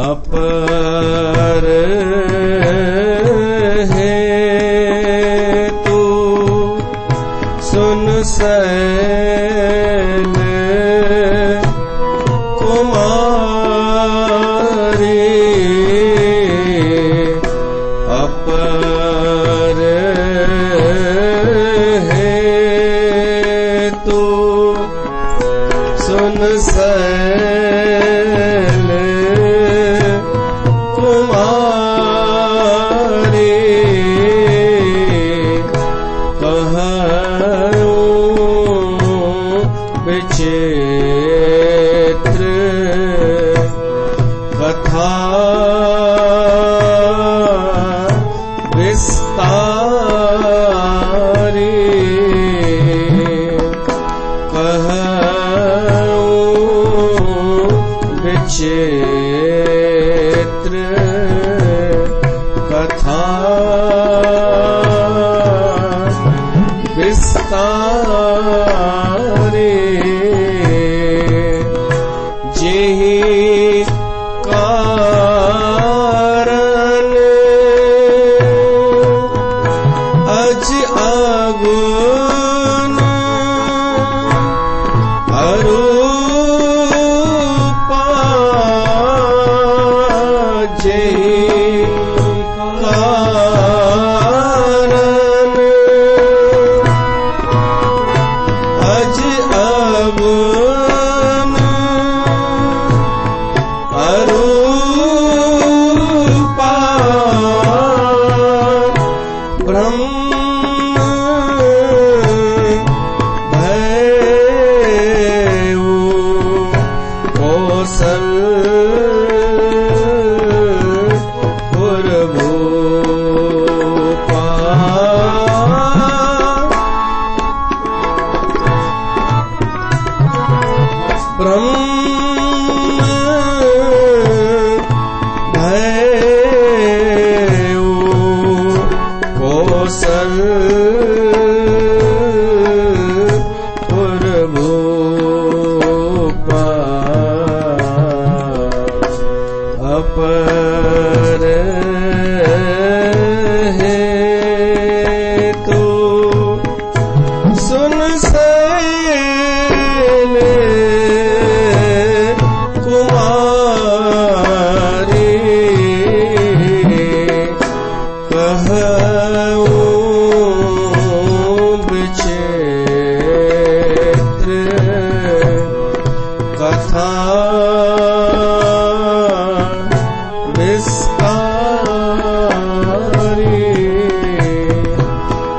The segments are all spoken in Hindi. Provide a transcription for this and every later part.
अपर है तू सुन सैल कुमारी, अपर है तू सुन सैल कुमारी, कहूँ विचित्र कथा विस्तारी, कहूँ विचित्र कथा विस्तारी, जेहि कारण अज आगुन अरूपा, जेहि कारण अज आगुन अरूपा, ब्रह्म भैऊ कौसलपुर भूपा, ब्रह्म भैऊ कौसलपुर भूपा, अपर है तू सुन सैल कुमारी, कहूँ विचित्र कथा विस्तारी,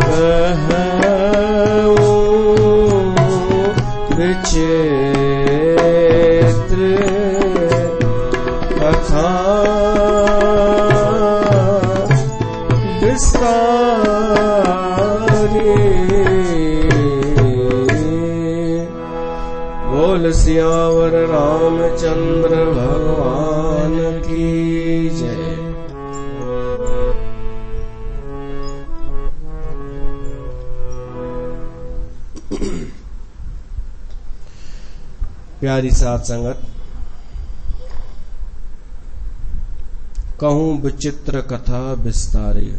कहूँ विचित्र कथा विस्तारी। बोल सियावर रामचंद्र भगवान की जय। प्यारी साथ संगत, कहूं विचित्र कथा विस्तारी।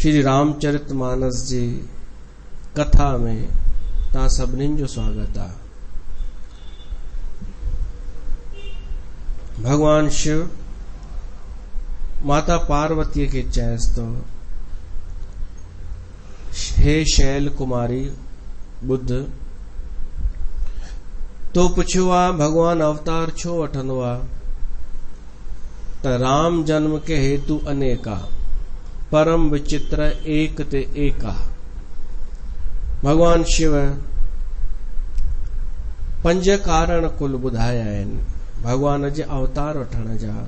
श्री रामचरितमानस जी कथा में ता सभिनीनि जो स्वागत आहे। भगवान शिव माता पार्वती के चयस तो हे शैल कुमारी बुद्ध, तो पुछियो आ भगवान अवतार छो वठंदो आ त राम जन्म के हेतु अनेका, परम विचित्र एक ते एका। भगवान शिव 5 कारण कुल ॿुधाया आहिनि भगवान जे अवतार वठण जा।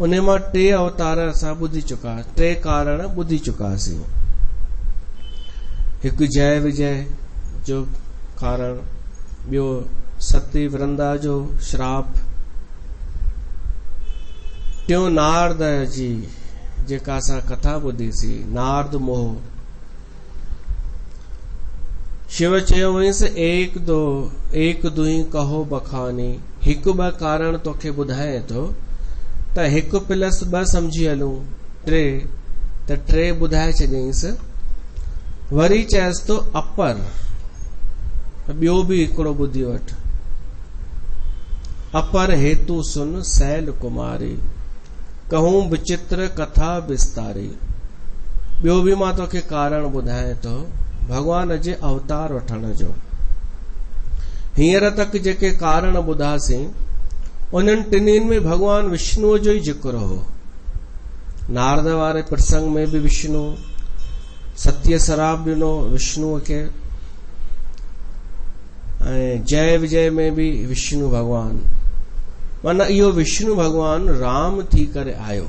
उन मां 3 अवतार असां ॿुधी चुका, 3 कारण ॿुधी चुकासीं। हिकु जय विजय जो कारण, ॿियो सती वृंदा जो श्राप, टियों नारद जी जेका असां कथा ॿुधीसीं, नारद मोह। शिव चयो हुयसि एक दुई कहो बखानी, हिकु ॿ कारण तोखे ॿुधाए थो त 1+2 समझी हलूं 3 त 3 ॿुधाए छॾियईंसि। वरी चएसि तो अपर, ॿियो बि हिकिड़ो ॿुधी वठ। अपर हेतु सुन सैल कुमारी, कहूं विचित्र कथा विस्तारी। ॿियो बि मां तोखे कारण ॿुधाए थो भगवान जे अवतार वठण जो। हींअर तक जेके कारण ॿुधासीं उन्हनि टिनिनि में भगवान विष्णुअ जो ई जिक्र हो। नारद वारे प्रसंग में भी विष्णु, सत्य शराब ॾिनो विष्णुअ खे, ऐं जय विजय में भी विष्णु भगवान। माना इहो विष्णु भगवान राम थी करे आयो।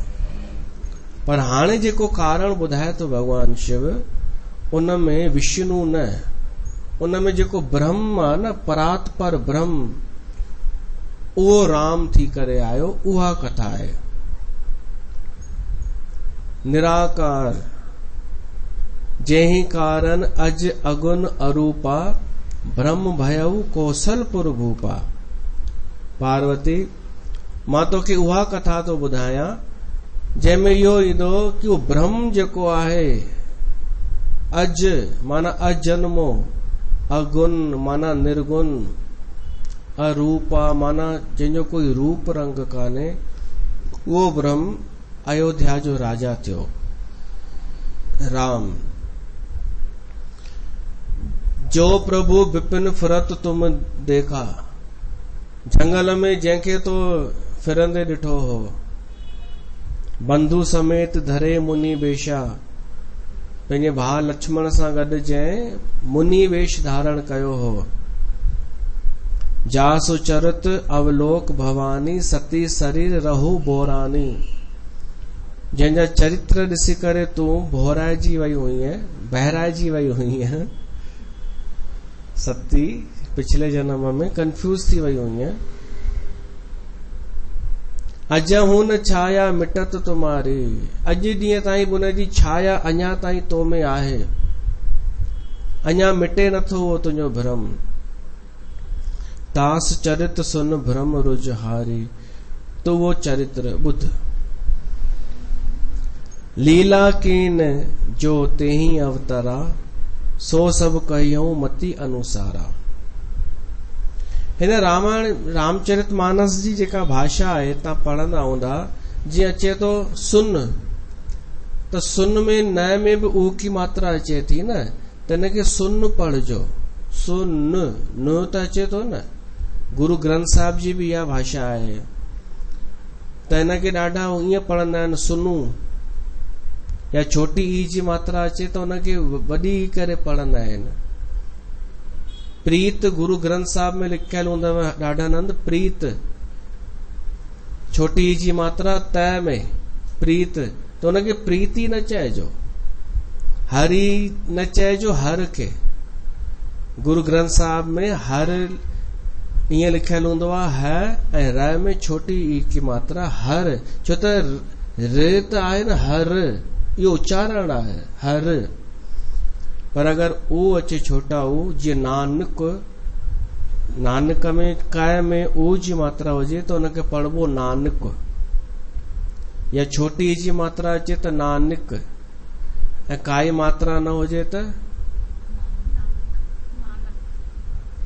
पर हाणे जेको कारण ॿुधाए तो भगवान शिव, उन में विष्णु न, उन में जेको ब्रह्म आहे न, परात पर ब्रह्म, उहो राम थी करे आयो। उहा कथा आहे। निराकार जंहिं कारण अज अगुन अरूपा, ब्रह्म भयऊ कौशलपुर भूपा। पार्वती, मां तोखे उहा कथा तो ॿुधायां जंहिंमें इहो ईंदो कि उहो ब्रह्म जेको आहे, अज माना अजन्मो, अगुन माना निर्गुण, अरूपा माना जंहिंजो कोई रूप रंग कान्हे, उहो ब्रह्म अयोध्या जो राजा थियो राम। जो प्रभु विपिन फिरत तुम देखा, जंगल में जंहिंखे तो फिरंदे ॾिठो हो, बंधु समेत धरे मुनि वेशा, पंहिंजे भाउ लक्ष्मण सां गॾु जंहिं मुनि वेश धारण कयो हो। जासु चरित अवलोक भवानी, सती शरीर रहू बोरानी। जंहिंजा चरित्र ॾिसी करे तूं भोराइजी वई हुई है, बहराइजी वई हुई है। सती पिछले जन्म में कंफ्यूज थी वई हुई है। अजहू न छाया मिटत तुम्हारी, अॼु ॾींहं ताईं उनजी छाया अञा ताईं तो में आहे, अञा मिटे नथो वो तुंहिंजो भ्रम। तास चरित सुन भ्रम रुजहारी, तो वो चरित्र बुध। लीला कीन जो तेही अवतरा, सो सब कहियूं मति अनुसारा। हिन रामायण रामचरित मानस जी जेका भाषा आहे तव्हां पढ़ंदा हूंदा, जीअं अचे तो सुन, त सुन में न में भी ऊ की मात्रा अचे थी न, त हिनखे सुन पढ़जो। सुन न त अचे तो न। गुरु ग्रंथ साहिब जी भी इहा भाषा आहे, त हिनखे ॾाढा ईअं पढ़ंदा आहिनि सुनू, या छोटी ई जी मात्रा अचे त हुनखे वॾी करे पढ़ंदा आहिनि। प्रीत गुरु ग्रंथ साहिब में लिखियल हूंदव ॾाढा नंद, प्रीत छोटी ई जी मात्रा त में प्रीत, त हुनखे प्रीति न चइजो, हरि न चइजो, हर खे। गुरु ग्रंथ साहिब में हर ईअं लिखियल हूंदो आहे ह ऐं र में छोटी ई की मात्रा हर, छो त रे त आहे न हर, इहो उच्चारण आहे हर। पर अगर ओ अचे छोटा ओ, जीअं नानक, नानक में काय में ओ जी मात्रा हुजे त हुनखे पढ़बो नानक, या छोटी जी मात्रा अचे त नानक, ऐं काई मात्रा न हुजे त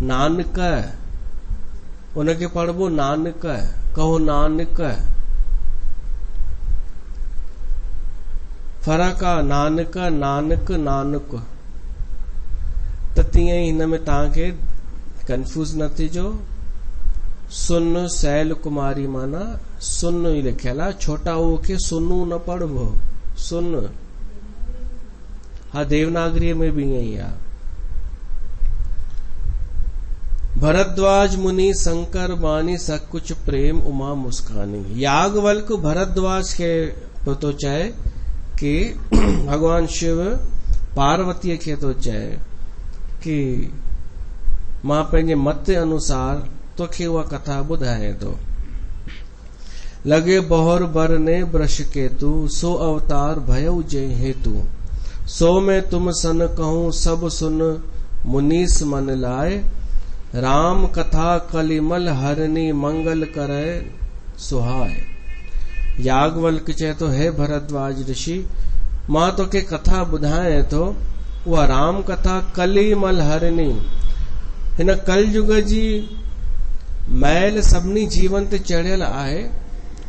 नानक, उनखे पढ़बो नानक, कहो नानक। फर्क आहे नानक नानक नानक। त तीअं ई हिन में तव्हांखे कंफ्यूज न थिजो। सुन सैल कुमारी माना सुन ई लिखियल आहे, छोटा ओ खे सुनू न पढ़बो, सुन। हा देवनागरी में भी ईअं ई आहे। भरद्वाज मुनि शंकर बानी सब कुछ प्रेम उमा मुस्कानी। याज्ञवल्क्य भरद्वाज के तो चए कि भगवान शिव पार्वती के तो चए कि मां पंहिंजे मत अनुसार तोखे उहा कथा ॿुधाए थो। लगे बहोर बर ने ब्रश केतु, सो अवतार भयउ जय हेतु। सो में तुम सन कहूं सब सुन, मुनीस मन लाए, राम कथा कलिमल हरनी मंगल करे सुहाय। याज्ञवल्क्य चए तो हे भरद्वाज ऋषि, मां तो के कथा ॿुधाए तो उहा राम कथा कलिमल हरनी, हिन कलयुग जी मैल सभिनी जीवन ते चढ़ियल आहे,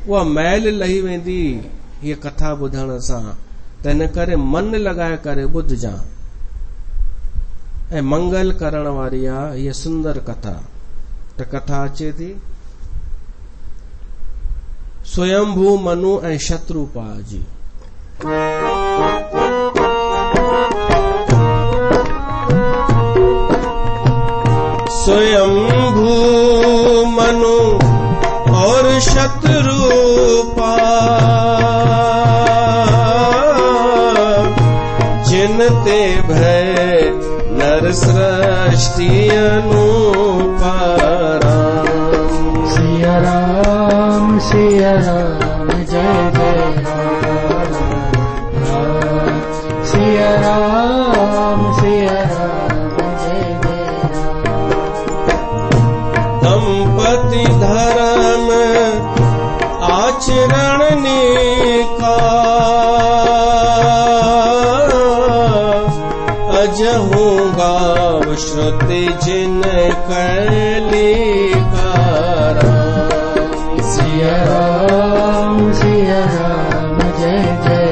उहा मैल लही वेंदी हीअ कथा ॿुधण सां। त हिन करे मन लॻाए करे ॿुधजां ऐं मंगल करण वारी आहे हीअ सुंदर कथा। त कथा अचे थी स्वयंभू मनु ऐं शत्रुपा जी। स्वयंभू मनु और शत्रुपा, जिनते भय नर सृष्टि अनुपा। सिया राम जय जय राम, सिया राम जय जय राम। दंपति धर्म आचरण का, अजहू गाव श्रुति जिन कैली कारा। सिया राम जय जय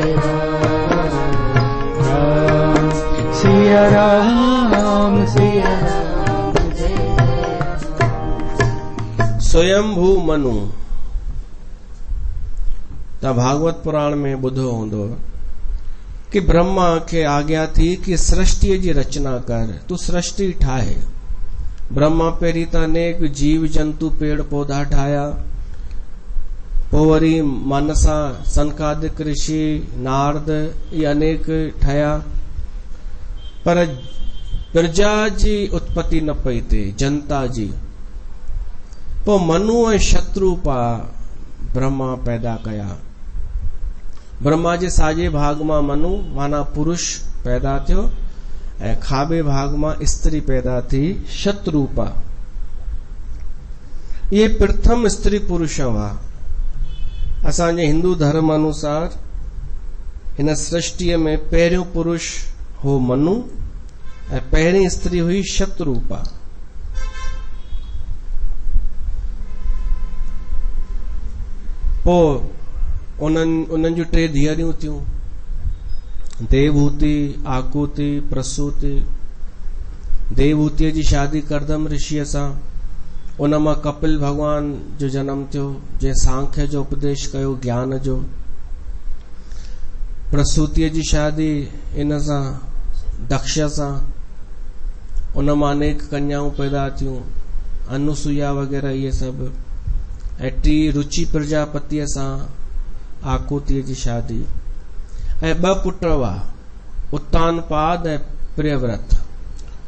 राम, सिया राम जय जय राम। स्वयंभू मनु त भागवत पुराण में ॿुधो हूंदो कि ब्रह्मा खे आज्ञा थी कि सृष्टि जी रचना कर, तू सृष्टि ठाहे। ब्रह्मा पहिरीं त अनेक जीव जंतु पेड़ पौधा ठाहिया, पोइ वरी मानसा सनकादिक ऋषि नारद ये अनेक ठहिया, पर प्रजा जी उत्पत्ति न पई थिए, जनता जी। पोइ मनु ऐं शत्रुपा ब्रह्मा पैदा कया। ब्रह्मा जे साॼे भाग मां मनु माना पुरुष पैदा थियो ऐं खाॿे भाग मां स्त्री पैदा थी शत्रुपा। ये प्रथम स्त्री पुरुष हुआ। असांजे हिंदू धर्म अनुसार हिन सृष्टि में पहिरियों पुरुष हो मनु ऐं पहिरीं स्त्री हुई शत्रुपा। पोइ उन्हनि जूं टे धीअरियूं थियूं, देवहूति, आकुति, प्रसूति। देवहूतिअ जी शादी करदम ऋषिअ सां, उन मां कपिल भगवान जो जन्म थियो, जंहिं सांख्य जो उपदेश कयो, ज्ञान जो। प्रसूतिअ जी शादी इन सां दक्ष सां, उन मां अनेक कन्याऊं पैदा थियूं, अनुसुईया वग़ैरह इहे सभु। ऐं टी रुचि प्रजापतिअ सां आकुतिअ जी शादी। ऐं ॿ पुट हुआ, उत्तानपाद ऐं प्रियव्रत।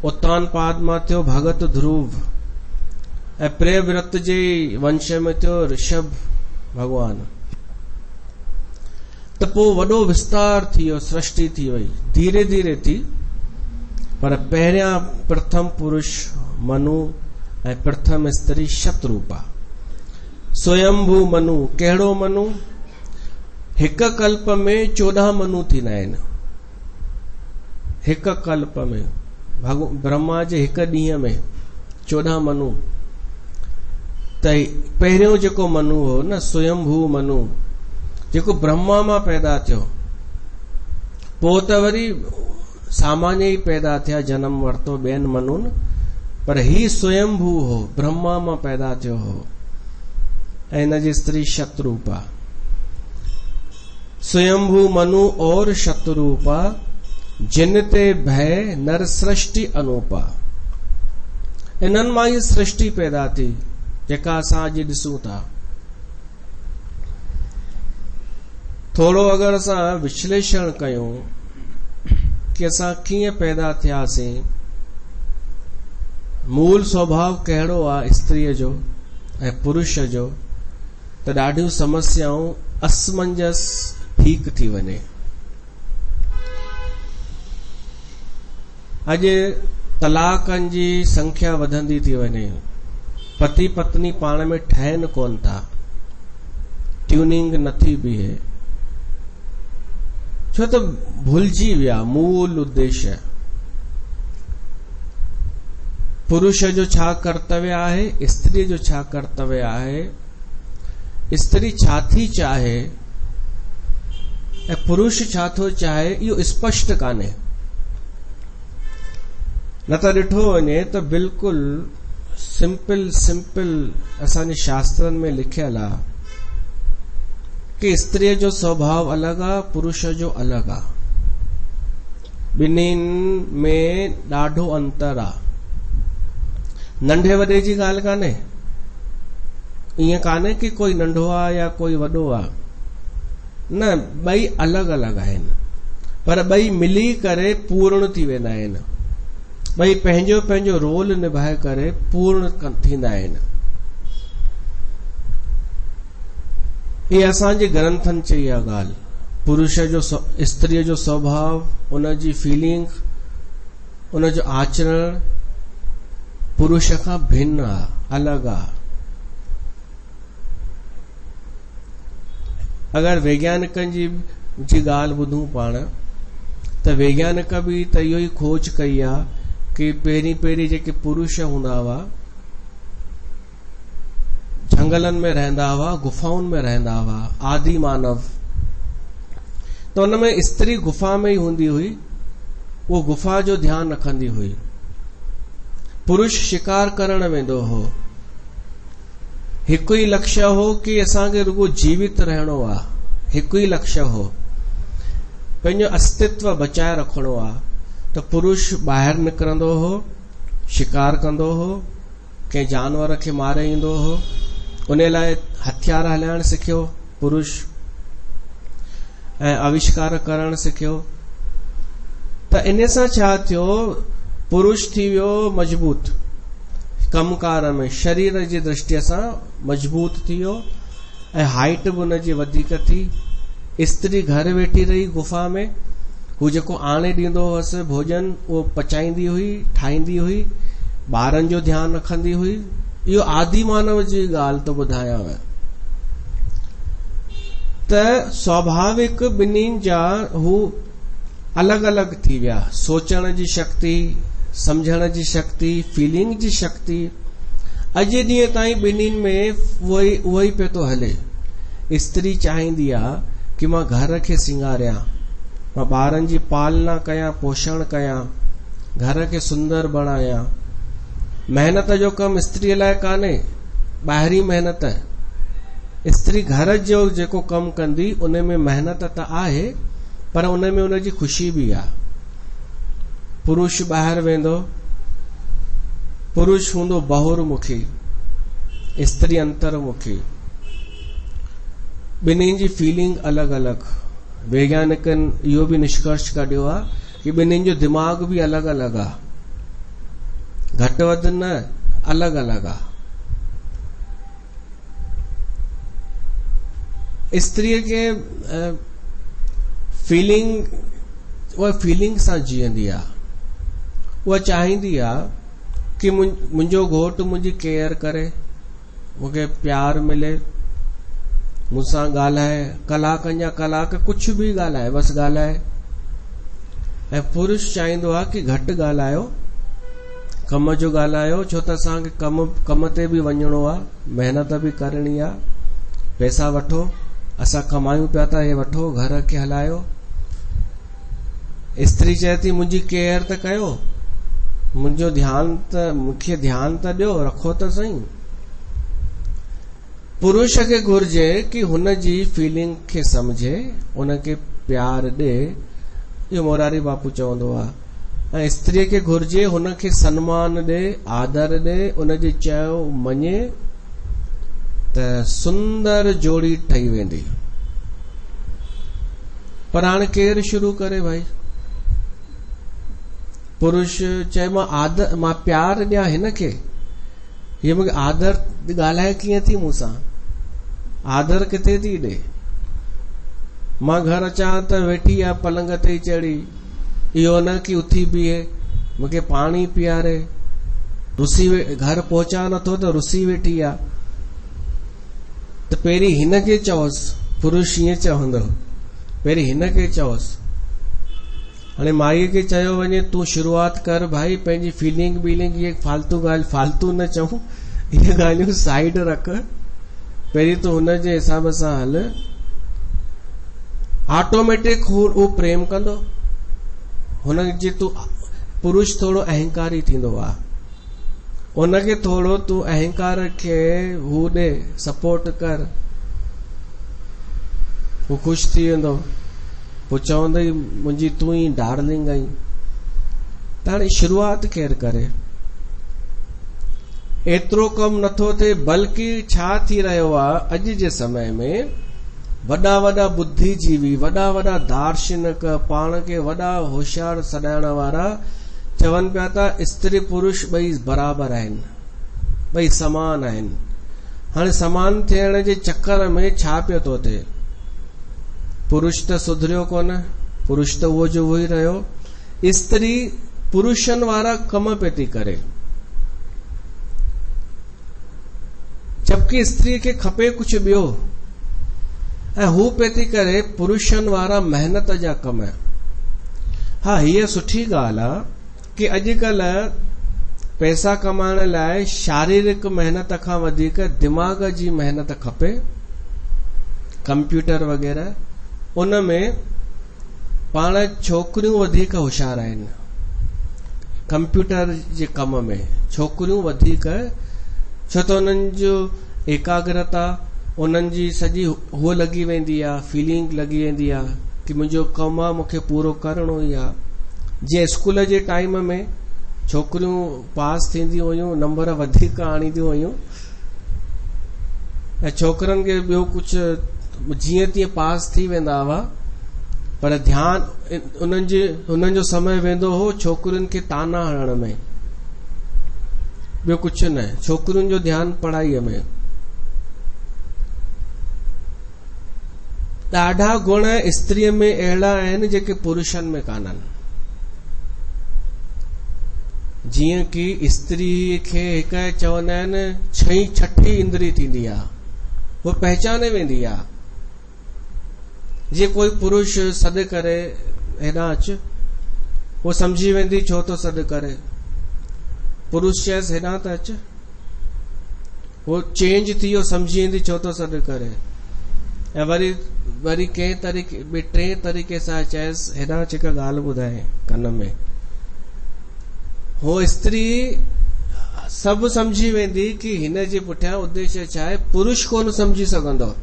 उत्तानपाद मां थियो भगत ध्रुव ऐं प्रियव्रत जे वंश में थियो ऋषभ भगवान। त पोइ वॾो विस्तार थी वियो, सृष्टि थी वई, धीरे धीरे थी। पर पहिरियां प्रथम पुरुष मनु ऐं प्रथम स्त्री शत्रुपा। स्वयंभू मनु, कहिड़ो मनु? हिक कल्प में 14 मनु थींदा आहिनि। हिक कल्प में ब्रह्मा जे हिक ॾींहं में 14 मनु। त पहिरियों जेको मनु हो न, स्वयंभू मनु, जेको ब्रह्मा मां पैदा थियो, पोइ त वरी सामान्य ई पैदा थिया, जन्म वरितो ॿियनि मनुनि, पर ही स्वयंभू हो, ब्रह्मा मां पैदा थियो हो। ऐं हिन जी स्त्री शत्रुपा। स्वयंभू मनु और शत्रुपा, जिन ते भय नर सृष्टि अनुपा। इन्हनि मां ई सृष्टि पैदा थी जेका असां अॼु ॾिसूं था। थोरो अगरि असां विश्लेषण कयूं कि असां कीअं पैदा थियासीं, मूल स्वभाव कहिड़ो आहे स्त्रीअ जो ऐं पुरुष जो, त ॾाढियूं समस्याऊं असमंजस ठीक थी वञे। अॼु तलाकनि जी संख्या वधंदी थी वञे, पति पत्नी पाण में ठहनि कोन था, ट्यूनिंग नथी बीहे, छो त भुलिजी विया मूल उद्देश्य। पुरुष जो छा कर्तव्य आहे, स्त्री जो छा कर्तव्य आहे, स्त्री छा थी चाहे ऐं पुरुष छा थो चाहे, इहो स्पष्ट कान्हे। न त ॾिठो वञे त बिल्कुलु सिंपल असांजे शास्त्रनि में लिखियल आहे कि स्त्रीअ जो स्वभाव अलॻि आहे, पुरुष जो अलॻि आहे, ॿिन्हिनि में ॾाढो अंतर आहे। नंढे वॾे जी ॻाल्हि कान्हे, ईअं कान्हे कि कोई नंढो आहे या कोई वॾो आहे, न, ॿई अलॻि अलॻि आहिनि, पर ॿई मिली करे पूर्ण थी वेंदा आहिनि, ॿई पंहिंजो पंहिंजो रोल निभाए करे पूर्ण थींदा आहिनि। इहा असांजे ग्रंथनि चई आहे ॻाल्हि। पुरुष जो स्त्रीअ जो स्वभाव, उनजी फीलिंग, उनजो आचरण पुरुष खां भिन्न आहे, अलॻि आहे। अगरि वैज्ञानिकनि जी ॻाल्हि ॿुधूं पाण, त वैज्ञानिक बि त इहो ई खोज कई आहे कि पहिरीं जेके पुरुष हूंदा हुआ झंगलनि में रहंदा हुआ, गुफाउनि में रहंदा हुआ, आदि मानव, त उनमें स्त्री गुफा में ई हूंदी हुई, उहो गुफा जो ध्यानु रखंदी हुई। पुरुष शिकार करण वेंदो हो, हिकु ई लक्ष्य हो कि असांखे रुगो जीवित रहणो आहे, हिकु ई लक्ष्य हो, पंहिंजो अस्तित्व बचाए रखणो आहे। त पुरुष ॿाहिरि निकिरंदो हो, शिकार कंदो हो, कंहिं जानवर खे मारे ईंदो हो, उन लाइ हथियार हलाइण सिखियो पुरुष, ऐं आविष्कार करण सिखियो। त इन सां छा थियो, पुरुष थी वियो मजबूत कमकार में, शरीर जी दृष्टिअ सां मजबूत थी वियो, ऐं हाइट बि हुनजी वधीक थी। स्त्री घर वेठी रही गुफा में, हू जेको आणे ॾींदो हुअसि भोजन, उहो पचाईंदी हुई, ठाहींदी हुई, ॿारनि जो ध्यानु रखंदी हुई। इहो आदि मानव जी ॻाल्हि थो ॿुधायांव। त स्वाभाविक ॿिन्हिनि जा हू अलॻि अलॻि थी विया, सोचण जी शक्ति, समझण जी शक्ति, फीलिंग जी शक्ति, अॼु ॾींहं ताईं ॿिन्हिनि में उहो ई पियो थो हले। स्त्री चाहींदी आहे कि मां घर खे सिंगारियां, मां ॿारनि जी पालना कयां, पोषण कयां, घर खे सुंदर बणायां। मेहनत जो कमु स्त्रीअ लाइ कान्हे, ॿाहिरी मेहनत। स्त्री घर जो जेको कमु कंदी उन में मेहनत त आहे, पर उन में उनजी ख़ुशी बि आहे। पुरुष ॿाहिरि वेंदो, पुरुष हूंदो बहुर्मुखी, स्त्री अंतर्मुखी, ॿिन्हिनि जी फीलिंग अलॻि अलॻि। वैज्ञानिकनि इहो बि निष्कर्ष कढियो आहे कि ॿिन्हिनि जो दिमाग़ बि अलॻि अलॻि आहे, घटि वधि न, अलॻि अलॻि आहे। स्त्रीअ खे उहा फीलिंग सां जीअंदी आहे, उहा चाहींदी आहे कि मुंहिंजो घोटु मुंहिंजी केयर करे, मूंखे प्यार मिले, मूंसां ॻाल्हाए, कलाकनि जा कलाक कुझु बि ॻाल्हाए, बसि ॻाल्हाए। ऐं पुरुष चाहींदो आहे कि घटि ॻाल्हायो, कम जो ॻाल्हायो, छो त असांखे कम ते बि वञिणो आहे, महिनत बि करणी आहे, पैसा वठो, असां कमायूं पिया था, हे वठो, घर खे हलायो। स्त्री चए थी मुंहिंजी केयर त कयो, मुंहिंजो ध्यानु त, मूंखे ध्यानु त ॾियो, रखो त सही। पुरुष खे घुर्जे कि हुनजी फीलिंग खे समझे, उनखे प्यार ॾे, इहो मोरारी बापू चवंदो आहे। ऐं स्त्रीअ खे घुर्जे हुनखे सम्मान ॾे, आदर ॾे, उनजी चयो मञे, त सुंदर जोड़ी ठही वेंदी। पर हाणे केरु शुरू करे भाई? पुरुष चए मां प्यार ॾियां हिन खे, हीअ मूंखे आदर ॻाल्हाए कीअं थी मूंसां, आदर किथे थी ॾे? मां घर अचां त वेठी आहे पलंग ते चढ़ी, इहो न कि उथी बीहे, मूंखे पाणी पीआरे, रुसी घर पहुचा नथो त रुसी वेठी आ, त पहिरीं हिनखे चओसि, पुरुष ईअं चवंदो, पहिरीं हिनखे चओसि। हाणे माईअ खे चयो वञे तूं शुरूआत कर भाई, पंहिंजी फीलिंग वीलिंग ये फालतू ॻाल्हि फालतू न चऊं, इहे ॻाल्हियूं साइड रख, पहिरीं तूं हुनजे हिसाब सां हल। ऑटोमेटिक हू प्रेम कंदो, हुनजे तूं पुरुष थोरो अहंकारी थींदो आहे, उनखे थोरो तूं अहंकार खे हू ॾे, सपोर्ट कर, हू ख़ुशि थी वेंदो, पोइ चवंदई मुंहिंजी तूं ई डार्लिंग आहीं। त हाणे शुरूआत केरु करे? एतिरो कमु नथो थिए, बल्कि छा थी रहियो आहे अॼु जे समय में, वॾा वॾा बुद्धिजीवी, वॾा वॾा दार्शनिक, पाण खे वॾा होशियार सॾाइण वारा चवनि पिया था स्त्री पुरुष ॿई बराबरि आहिनि, ॿई समान आहिनि। हाणे समान थियण जे चक्कर में छा पियो थो थिए? पुरुष त सुधरियो कोन, पुरुष त उहो जो उहो ई रहियो, स्त्री पुरुषनि वारा कम पे थी करे, जबकि स्त्री खे खपे कुछ ॿियो, ऐं हू पे थी करे पुरुषनि वारा मेहनत जा कम। हा, हीअ सुठी ॻाल्हि आहे कि अॼुकल्ह पैसा कमाइण लाइ शारीरिक मेहनत खां वधीक दिमाग़ जी मेहनत खपे, कंप्यूटर वग़ैरह, उनमें पाण छोकिरियूं वधीक होशियार आहिनि, कंप्यूटर जे कम में छोकिरियूं वधीक, छो त उन्हनि जो एकाग्रता, उन्हनि जी सॼी हूअ लॻी वेंदी आहे, फीलिंग लॻी वेंदी आहे कि मुंहिंजो कमु आहे, मूंखे पूरो करणो ई आहे। जीअं स्कूल जे टाइम में छोकिरियूं पास थींदियूं हुयूं, नंबर वधीक आणींदियूं हुयूं, ऐं छोकिरनि खे ॿियो कुझु जीअं तीअं पास थी वेंदा हुआ, पर ध्यानु उन्हनि जो समय वेंदो हो छोकिरियुनि खे ताना हणण में, ॿियो कुझु न, छोकिरियुनि जो ध्यानु पढ़ाईअ में। ॾाढा गुण स्त्रीअ में अहिड़ा आहिनि जेके पुरुषनि में कान्हनि। जीअं कि स्त्री खे हिकु चवंदा आहिनि छहीं छठी इंद्री थींदी आहे, उहो पहचाने वेंदी आहे। जीअं कोई पुरुष सॾु करे हेॾां अचु, उहो सम्झी वेंदी छो थो सॾु करे, पुरुष चएसि हेॾां त अचु, उहो चेंज थी वियो, सम्झी वेंदी छो थो सॾु करे। ऐं वरी कंहिं तरीक़े ॿिए टे तरीक़े सां चएसि हेॾां अची हिकु ॻाल्हि ॿुधाए कन में, हो स्त्री सभु सम्झी वेंदी कि हिन जे पुठियां उद्देश्य छा आहे, पुरुष कोन सम्झी सघंदो।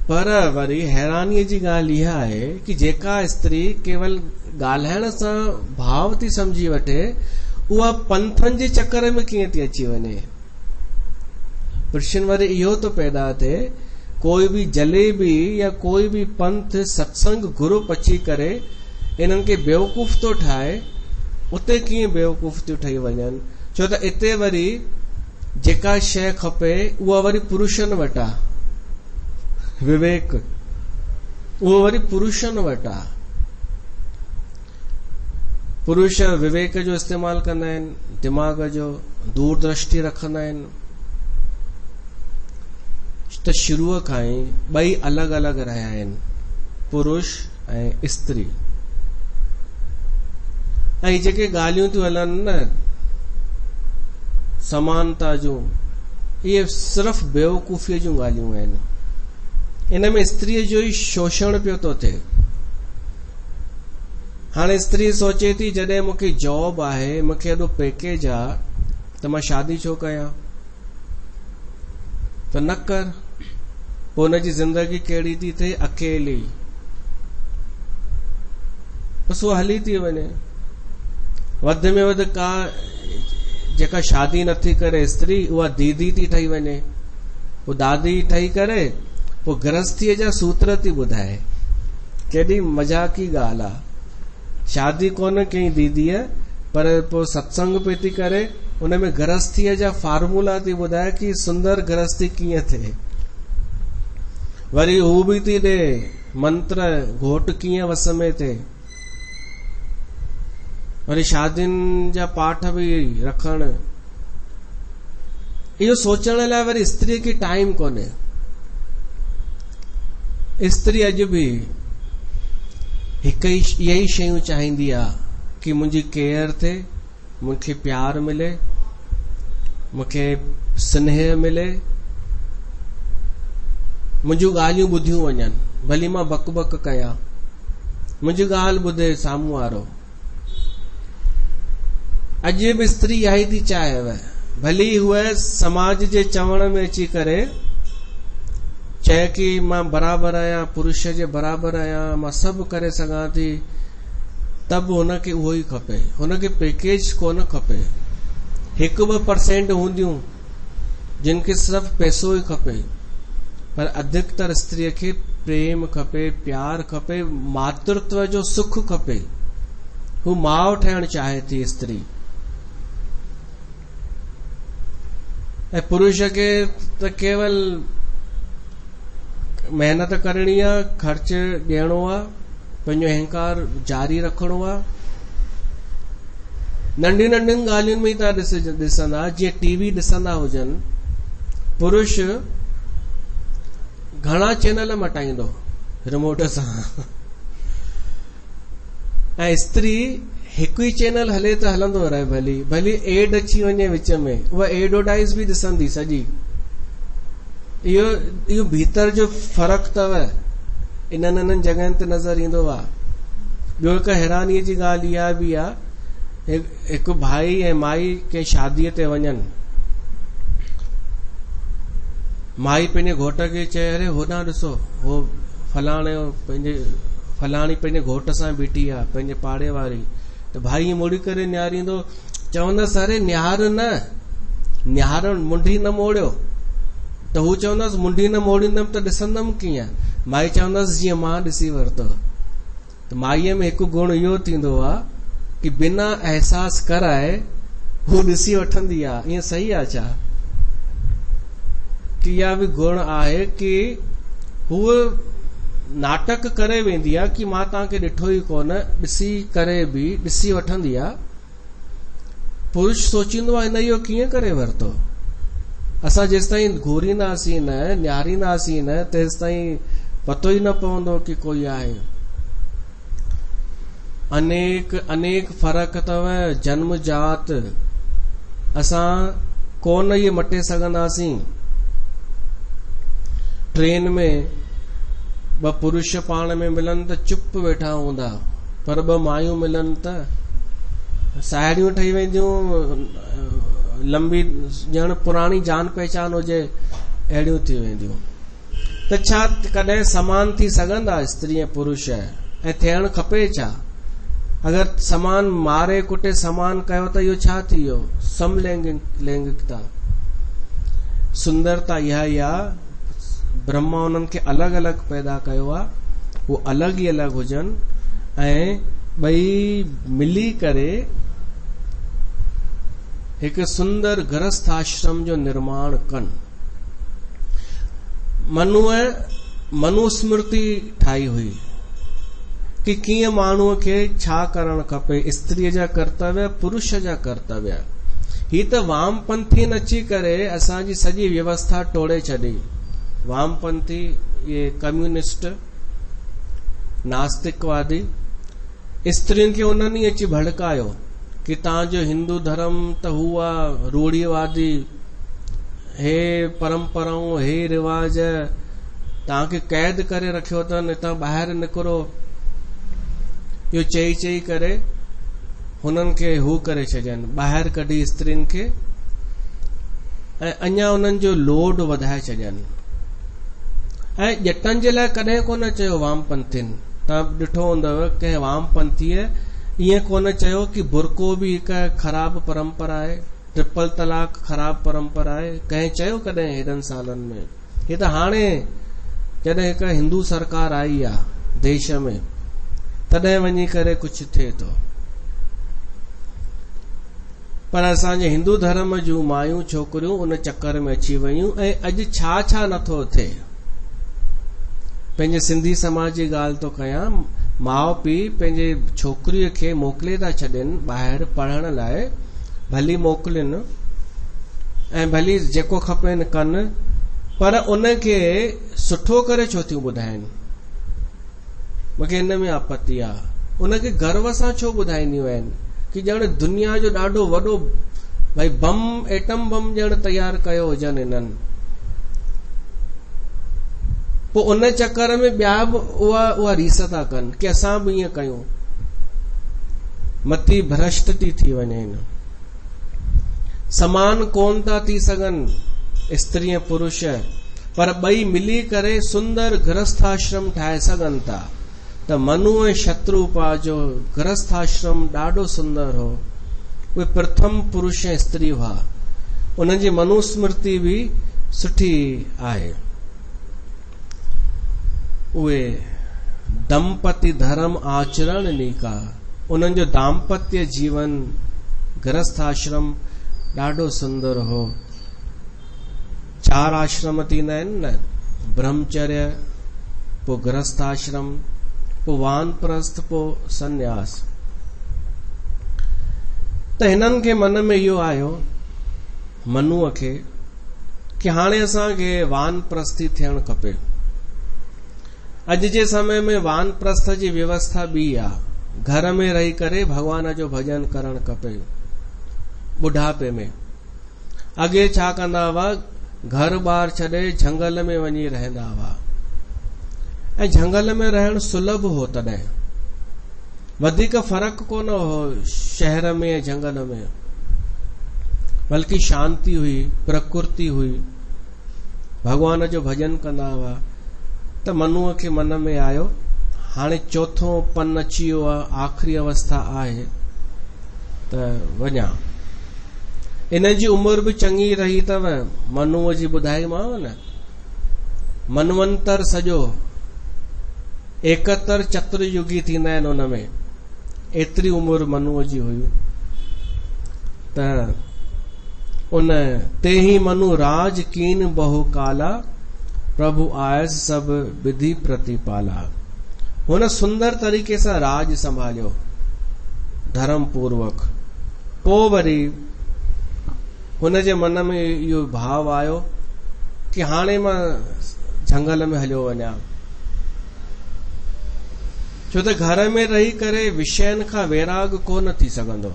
पर वरी हैरानीअ जी ॻाल्हि इहा आहे कि जेका स्त्री केवल ॻाल्हाइण सां भाव थी सम्झी वठे, उहा पंथनि जे चक्कर में कीअं थी अची वञे। प्रश्न वरी इहो तो पैदा थिए, कोई भी जलेबी या कोई भी पंथ सत्संग ग्रुप अची करे इन्हनि खे बेवकूफ़ तो ठाहे, उते कीअं बेवकूफ़ थियूं ठही वञनि, छो त इते वरी जेका शइ खपे उहा वरी पुरुषनि वटि आहे, विवेक उहो वरी पुरुषनि वटि आहे। पुरुष विवेक जो इस्तेमाल कंदा आहिनि, दिमाग़ जो, दूरदृष्टि रखंदा आहिनि। त शुरूअ खां ई ॿई अलॻि अलॻि रहिया आहिनि, पुरुष ऐं स्त्री। ऐं जेके ॻाल्हियूं थियूं हलनि न समानता जूं, इहे सिर्फ़ बेवकूफ़ीअ जूं ॻाल्हियूं आहिनि। इन में स्त्रीअ जो ई शोषण पियो थो थिए। हाणे स्त्री सोचे थी जॾहिं मूंखे जॉब आहे, मूंखे एॾो पैकेज आहे, त मां शादी छो कयां, त न कर। पोइ हुनजी ज़िंदगी कहिड़ी थी थिए, अकेली, बसि उहा हली थी वञे। वधि में वधि का जेका शादी नथी करे स्त्री, उहा दीदी थी ठही वञे, उहा दादी ठही करे पोइ गृहस्थीअ जा सूत्र थी ॿुधाए। केॾी मज़ाकी ॻाल्हि आहे, शादी कोन कई दीदीअ, पर पोइ सत्संग पे थी करे, उनमें गृहस्थीअ जा फार्मूला थी ॿुधाए कि सुंदर गृहस्थी कीअं थिए। वरी हू बि थी ॾे मंत्र, घोट कीअं वस में थिए। वरी शादियुनि जा पाठ बि रखण, इहो सोचण लाइ वरी स्त्री खे टाइम कोन्हे। स्त्री अॼु बि हिकु इहा ई शयूं चाहींदी आहे कि मुंहिंजी केयर थिए, मूंखे प्यार मिले, मूंखे स्नेह मिले, मुंहिंजूं ॻाल्हियूं ॿुधियूं वञनि, भली मां बक बक कयां, मुंहिंजी ॻाल्हि ॿुधे साम्हूं वारो। अॼु बि स्त्री इहा ई थी चाहेव, भली हूअ समाज जे चवण में अची करे चए कि मां बराबरि आहियां, पुरुष जे बराबरि आहियां, मां सभु करे सघां थी, तब हुनखे उहो ई खपे, हुनखे पैकेज कोन खपे। 1-2% हूंदियूं जिन खे सिर्फ़ पैसो ई खपे, पर अधिकतर स्त्रीअ खे प्रेम खपे, प्यार खपे, मातृत्व जो सुख खपे। हू माउ ठहण चाहे थी स्त्री। ऐं पुरुष खे त केवल मेहनत करणी आहे, ख़र्च ॾियणो आहे, पंहिंजो अहंकार जारी रखणो आहे। नंढी नंढियुनि ॻाल्हियुनि में ई तव्हां ॾिसंदा, जीअं टीवी ॾिसंदा हुजनि, पुरुष घणा चैनल मटाईंदो रिमोट सां, ऐं स्त्री हिकु ई चैनल हले त हलंदो रहे, भली एड अची वञे विच में, उहा एडोडाइज बि ॾिसंदी सॼी। इहो भीतर जो फ़र्क़ु अथव, इन्हनि इन्हनि जॻहियुनि ते नज़र ईंदो आहे। ॿियो हिकु हैरानीअ जी ॻाल्हि इहा बि आहे, हिकु भाई ऐं माई कंहिं शादीअ ते वञनि, माई पंहिंजे घोट खे चए, अरे होॾां ॾिसो, हो फलाणी पंहिंजे घोट सां बीठी आहे, पंहिंजे पाड़े वारी। त भाई ईअं मुड़ी करे निहारींदो, चवंदसि अरे निहार मुंडी न मोड़ियो। त हू चवंदसि मुंडी न मोड़ींदमि त ॾिसंदमि कीअं? माई चवंदसि जीअं मां ॾिसी वरितो। त माईअ में हिकु गुण इहो थींदो आहे कि बिना अहसास कराए हू ॾिसी वठंदी आहे। ईअं सही आहे छा? कि इहा बि गुण आहे कि हूअ नाटक करे वेंदी आहे कि मां तव्हांखे ॾिठो ई कोन, ॾिसी करे बि ॾिसी वठंदी आहे। पुरुष सोचींदो आहे हिन इहो कीअं करे वरितो। असां जेसिताईं घूरींदासीं न, निहारींदासीं न, तेसिताईं पतो ई न पवंदो कि कोई आहे। अनेक फ़र्क़ अथव, जन्मजात असां कोन इहे मटे सघंदासीं। ट्रेन में ॿ पुरुष पाण में मिलनि त चुप वेठा हूंदा, पर ॿ मायूं मिलनि त साहेड़ियूं ठही वेंदियूं, लंबी ॼण पुराणी जान पहचान हुजे अहिड़ियूं थी वेंदियूं। त छा कॾहिं समान थी सघंदा स्त्री ऐं पुरुष? ऐं थियणु खपे छा? अगरि समान मारे कुटे समान कयो त इहो छा थी वियो? समलैंगिकता। सुंदरता इहा ई आहे, ब्रह्मा उन्हनि खे अलॻि अलॻि पैदा कयो आहे, उहो अलॻि ई अलॻि हुजनि ऐं ॿई मिली करे हिकु सुंदर गृहस्थ आश्रम जो निर्माण कनि। मनुस्मृति ठाही हुई कि कीअं माण्हूअ खे छा करणु खपे, स्त्रीअ जा कर्तव्य, पुरुष जा कर्तव्य। ही त वामपंथी अची करे असांजी सॼी व्यवस्था टोड़े छॾी। वामपंथी, ये कम्युनिस्ट, नास्तिकवादी, स्त्रियुनि खे उन्हनि ई अची भड़कायो कि तव्हांजो हिंदू धर्म त हुआ रूढ़ीवादी, हे परंपराऊं, हे रिवाज तव्हांखे कैद करे रखियो अथनि, हितां ॿाहिरि निकिरो। इहो चई चई करे हुननि खे हू करे छॾनि, ॿाहिरि कढी स्त्रियुनि खे, ऐं अञा उन्हनि जो लोड वधाए छॾनि। ऐं ॼटनि जे लाइ कॾहिं कोन चयो वामपंथियुनि। तव्हां ॾिठो हूंदव कंहिं वामपंथीअ ईअं कोन चयो कि बुरको बि हिकु ख़राब परंपरा आहे, ट्रिपल तलाक ख़राब परंपरा आहे। कंहिं चयो कॾहिं हेॾनि सालनि में? हे त हाणे जॾहिं हिकु हिंदू सरकार आई आहे देश में, तॾहिं वञी करे कुझु थिए थो। पर असांजे हिंदू धर्म जूं मायूं छोकिरियूं उन चक्कर में अची वयूं। ऐं अॼु छा छा नथो थिए। पंहिंजे सिंधी समाज जी ॻाल्हि तो कयां, माउ पीउ पंहिंजे छोकिरीअ खे मोकिले था छॾनि ॿाहिरि पढ़ण लाइ, भली मोकिलिन ऐं भली जेको खपेनि कनि, पर उनखे सुठो करे छो थियूं ॿुधाइनि? मूंखे हिन में आपत्ति आहे। उनखे गर्व सां छो ॿुधाईंदियूं आहिनि कि ॼण दुनिया जो ॾाढो वॾो भई बम, एटम बम ॼण तयार कयो हुजनि इन्हनि। पोइ उन चक्कर में ॿिया बि उहा रीस था कनि कि असां बि ईअं कयूं। मती भ्रष्ट थी वञे। हिन समान कोन था थी सघनि स्त्री पुरुष, पर ॿई मिली करे सुंदर गृहस्थाश्रम ठाहे सघनि था। त मनु ऐं शत्रुपा जो गृहस्थाश्रम ॾाढो सुंदर हो। उहे प्रथम पुरुष ऐं स्त्री हुआ। उन्हनि जी मनुस्मृति भी सुठी आहे। उहे दंपति धर्म आचरण नीका। उन्हनि जो दाम्पत्य जीवन गृहस्थाश्रम ॾाढो सुंदर हो। 4 आश्रम थींदा आहिनि न, ब्रह्मचर्य, पोइ गृहस्थाश्रम, पोइ वानप्रस्थ, पोइ संन्यास। त हिननि खे मन में इहो आयो, मनुअ खे, कि हाणे असांखे वानप्रस्थी थियणु खपे। अॼु जे समय में वानप्रस्थ जी व्यवस्था ॿी आहे। घर में रही करे भगवान जो भजन करणु खपे बुढ़ापे में। अॻे छा कंदा हुआ, घर ॿार छॾे झंगल में वञी रहंदा हुआ, ऐं झंगल में रहणु सुलभ हो। तॾहिं वधीक फ़र्क़ु कोन हो शहर में ऐं झंगल में, बल्कि शांति हुई, प्रकृति हुई, भगवान जो भजन कंदा हुआ। त मनुअ खे मन में आयो, हाणे चौथो पन अची वियो आहे, आख़िरी अवस्था आहे, त वञा। इन जी उमिरि बि चङी रही अथव। मनुअ जी ॿुधाईमांव न, मनवंतर सॼो 71 चतुर्युगी थींदा आहिनि उनमें, एतिरी उमिरि मनुअ जी हुई। त उन ते ही मनु राज कीन बहु काला, प्रभु आयस सब विधि प्रतिपाला। हुन सुंदर तरीक़े सां राज संभालियो धर्म पूर्वक। पोइ वरी हुन जे मन में इहो भाव आयो कि हाणे मां झंगल में हलियो वञा, छो त घर में रही करे विषयनि खां वैराग कोन थी सघंदो।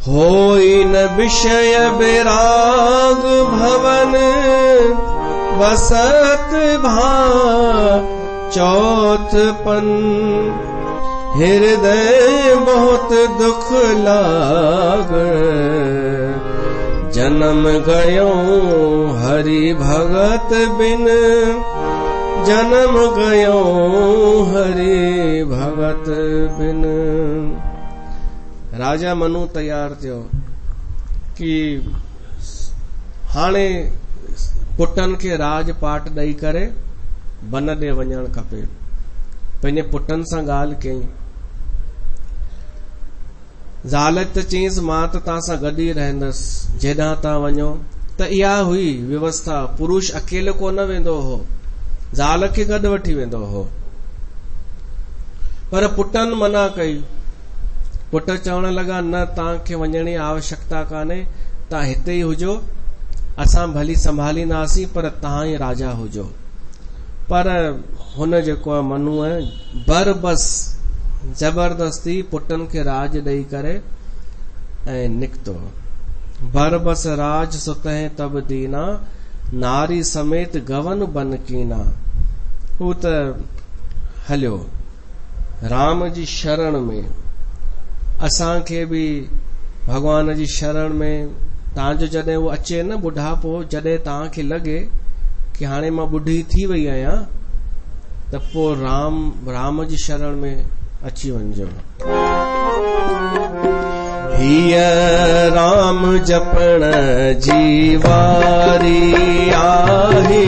होई न विषय वैराग भवन, बसत भा चौथ पन, हृदय बहुत दुख लाग, जन्म गयो हरि भगत बिन, जन्म गयो हरि भगत बिन। राजा मनु तैयार थियो कि हाणे पुटनि खे राजपाट ॾेई करे वन ॾे वञणु खपे। पंहिंजे पुटनि सां ॻाल्हि कई। ज़ाल त चईंसि मां त तव्हां सां गॾु ई रहंदसि जेॾां तव्हां वञो। त इहा हुई व्यवस्था। पुरुष अकेलो कोन वेंदो हो, ज़ाल खे गॾु वठी वेंदो हो। पर पुटनि मना कई। पुट चवण लॻा न, तव्हांखे वञण जी आवश्यकता कान्हे, तव्हां हिते ई हुजो, असां भली संभालींदासीं, पर तव्हां ई राजा हुजो। पर हुन जेको आहे मनुअ बरबस जबरदस्ती पुटनि खे राज ॾेई करे ऐं निकितो। बरबस राज सुतहि तब दीना, नारी समेत गवन बन कीना। हू त हलियो राम जी शरण में। असांखे बि भगवान जी शरण में, तव्हांजो जॾहिं उहो अचे न बुढ़ापो, जॾहिं तव्हांखे लॻे कि हाणे मां ॿुढी थी वई आहियां, त पोइ राम जी शरण में अची वञिजो। हीय राम जपण जी वारी आहे,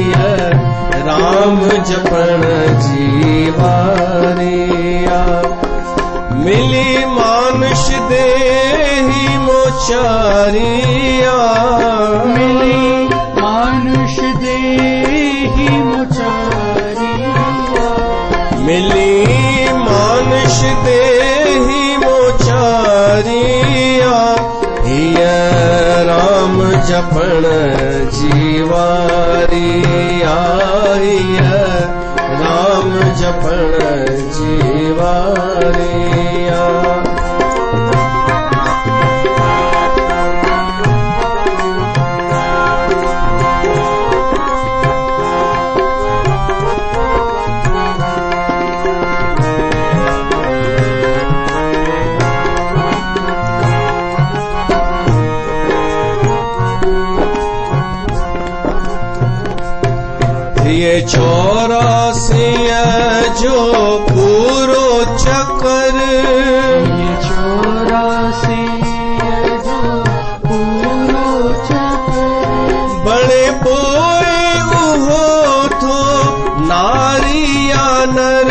राम जपण जी वारी आ। मिली मानुष देही मोचारिया, मिली मानुष देही मोचारिया, मिली जपण जीवारी आई है, राम जपण जीवारी आई। ये 84 जो पूरो चक्कर, ये 84 जो पूरो चक्कर, बड़े बोए उहो थो नारी या नर,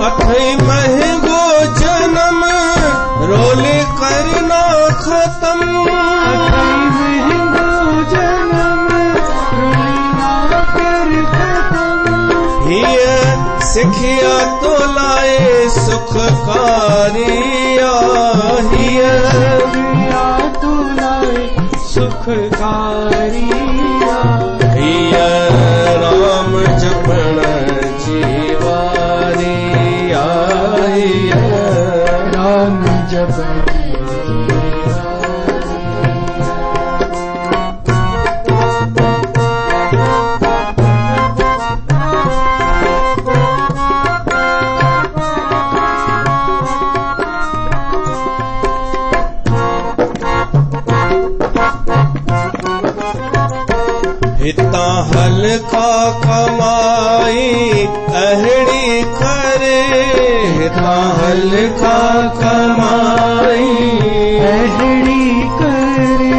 अथई महंगो जन्म रोले करना खत्म, सिखिया तो लाए सुखकारिया, हिया तो लाए सुखकारिया, हिया राम जपण जीवारी आई, राम जपण हिता हल्का कमाई अहड़ी करे, हिता हल्का कमाई अहड़ी करे,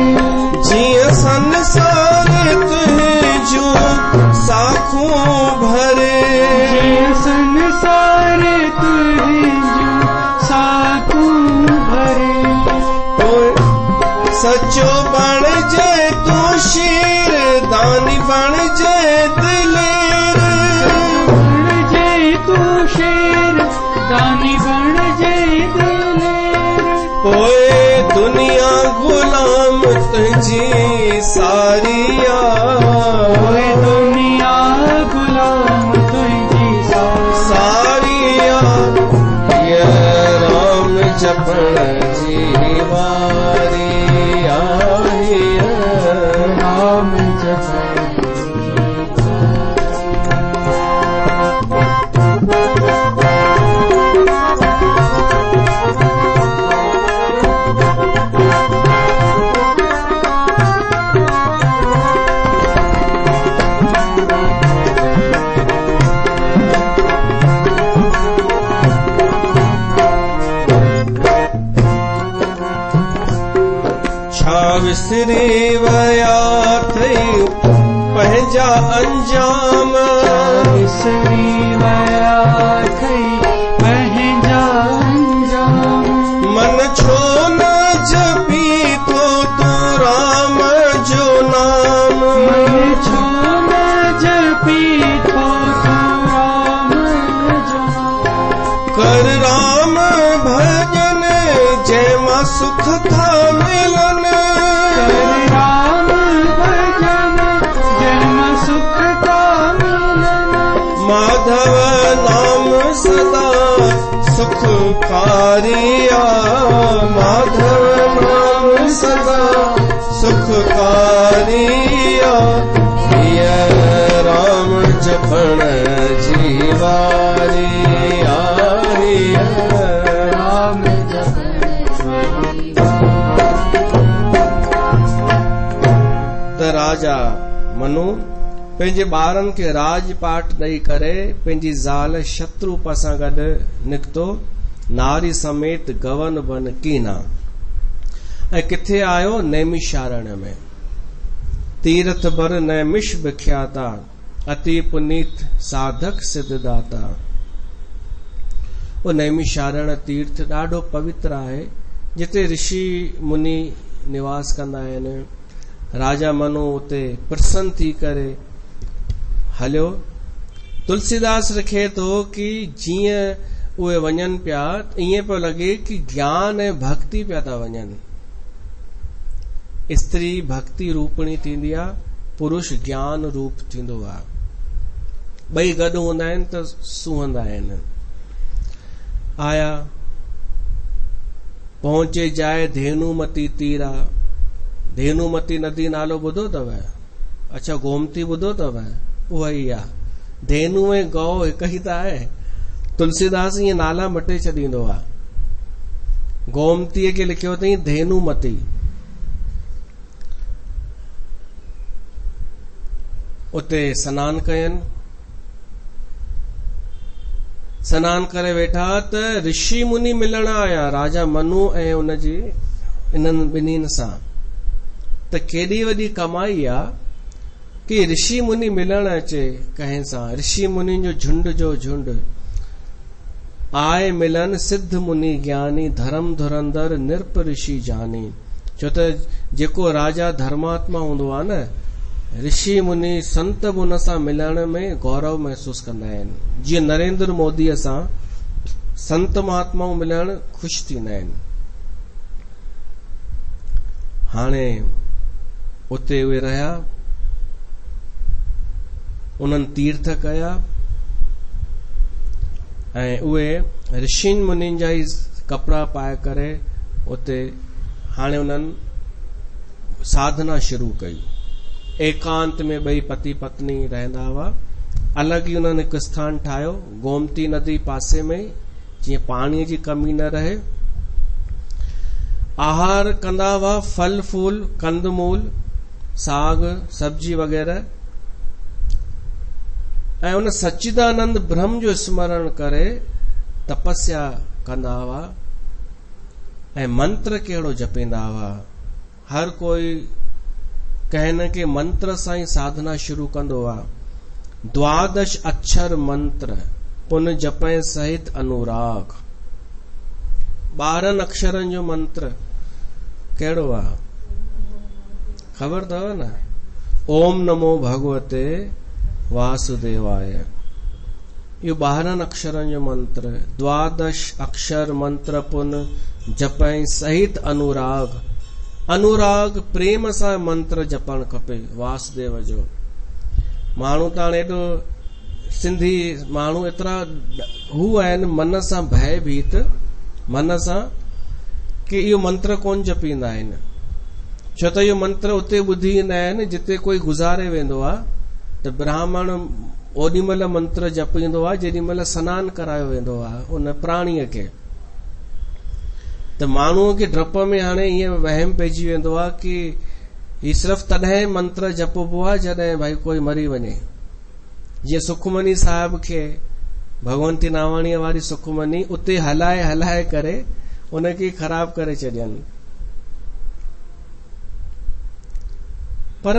जिया संसार तुझो साखों भरे, जिया संसार तुझो साखों भरे, सचो बण जे तू शीर दानी बण जे दिलेर, बण जे तू शेर दानी बण जे दिलेर, पोए दुनिया गुलाम तुझी सारिया, पोए दुनिया गुलाम तुझी सारिया, ये राम जपण जीवारी आई, राम जपण विसरी वया थई पंहिंजा अंजाम, विसरी वया थई पंहिंजा अंजाम, मन छो न जपी थो तू राम जो नाम, मन छो न जपी थो तू राम जो नाम, कर राम भजन जंहिंमां सुख था मिलन, कर राम भजन जंहिंमां सुख था मिलन, माधव नाम सदा सुखकारिया, माधव नाम सदा सुखकारिया, ये राम जपण जीवारी आई, राम जपण त राजा मनु पंहिंजे ॿारनि खे राजपाट ॾेई करे पंहिंजी ज़ाल शत्रुपा सां गॾु निकितो, नारी समेत गवन बन कीना, ऐं किथे आयो नैमिषारण्य में, तीर्थ बर नैमिष विख्याता, अति पुनीत साधक सिद्धदाता। वो नैमिषारण्य तीर्थ ॾाढो पवित्र आहे, जिते ऋषि मुनि निवास कंदा आहिनि। राजा मनु उते प्रसन्न थी करे हलियो। तुलसीदास लिखे थो कि जीअं उहे वञनि पिया ईअं पियो लॻे कि ज्ञान ऐं भक्ति पिया था वञनि। स्त्री भक्ति रूपणी थींदी आहे, पुरुष ज्ञान रूप थींदो आहे। ॿई गॾु हूंदा आहिनि त सुहंदा आहिनि। आया पहुचे जाए धेनुमती तीरा। धेनुमती नदी नालो ॿुधो अथव? अच्छा, गोमती ॿुधो अथव? उहा ई आहे। धेनु ऐं गौ हिक ई त आहे। तुलसीदास ईअं नाला मटे छॾींदो आहे। गोमतीअ खे लिखियो अथई धेनुमती। उते सनानु कयनि। सनानु करे वेठा त ऋषि मुनि मिलण आया, राजा मनु ऐं उनजी इन्हनि ॿिन्हिनि सां। त केॾी वॾी कमाई आहे कि ऋषि मुनि मिलण अचे कंहिं सां। ऋषि मुनि जो झुंड आए मिलन सिद्ध मुनि ज्ञानी, धर्म धुरंदर निरप ऋषि जानी। छो त जेको राजा धर्मात्मा हूंदो आहे न, ऋषि मुनि संत मुन सां मिलण में गौरव महसूस कंदा आहिनि। जीअं नरेंद्र मोदीअ सां संत महात्माऊं मिलण ख़ुशि थींदा आहिनि। हाणे उते उहे रहिया, उन्हनि तीर्थ कया ऐं उहे ऋषिनि मुनिनि जा ई कपिड़ा पाए करे उते हाणे उन्हनि साधना शुरू कई। एकांत में ॿई पति पत्नी रहंदा हुआ। अलॻि ई उन्हनि हिकु स्थान ठाहियो गोमती नदी पासे में, जीअं पाणीअ जी कमी न रहे। आहार कंदा हुआ फल फूल, कंदमूल, साग सब्जी वग़ैरह। ऐं उन सच्चिदानंद ब्रह्म जो स्मरण करे तपस्या कंदा हुआ ऐं मंत्र कहिड़ो जपींदा हुआ। हर कोई कंहिं न कंहिं मंत्र सां ई साधना शुरू कंदो आहे। द्वादश अक्षर मंत्र पुन जपै सहित अनुराग। 12 अक्षरनि जो मंत्र कहिड़ो आहे ख़बर अथव न? ओम नमो भगवते वासुदेवाय। इहो 12 अक्षरनि जो मंत्र। द्वादश अक्षर मंत्र पुन जपै सहित अनुराग। अनुराग प्रेम सां मंत्र जपण खपे वासुदेव जो। माण्हू त हाणे एॾो सिंधी माण्हू एतिरा हू आहिनि मन सां भयभीत, मन सां कि इहो मंत्र कोन जपींदा आहिनि। छो त इहो मंत्र उते ॿुधी ईंदा आहिनि जिते कोई गुज़ारे वेंदो आहे त ब्राह्मण ओॾी महिल मंत्र जपींदो आहे जेॾी महिल सनानु करायो वेंदो आहे उन प्राणीअ खे। त माण्हूअ खे डप में हाणे ईअं वहम पइजी वेंदो आहे कि ही सिर्फ़ तॾहिं मंत्र जपबो आहे जॾहिं भाई कोई मरी वञे। जीअं सुखमनी साहिब खे भगवंती नावाणीअ वारी सुखमनी उते हलाए हलाए करे उनखे ख़राब करे छॾियनि। पर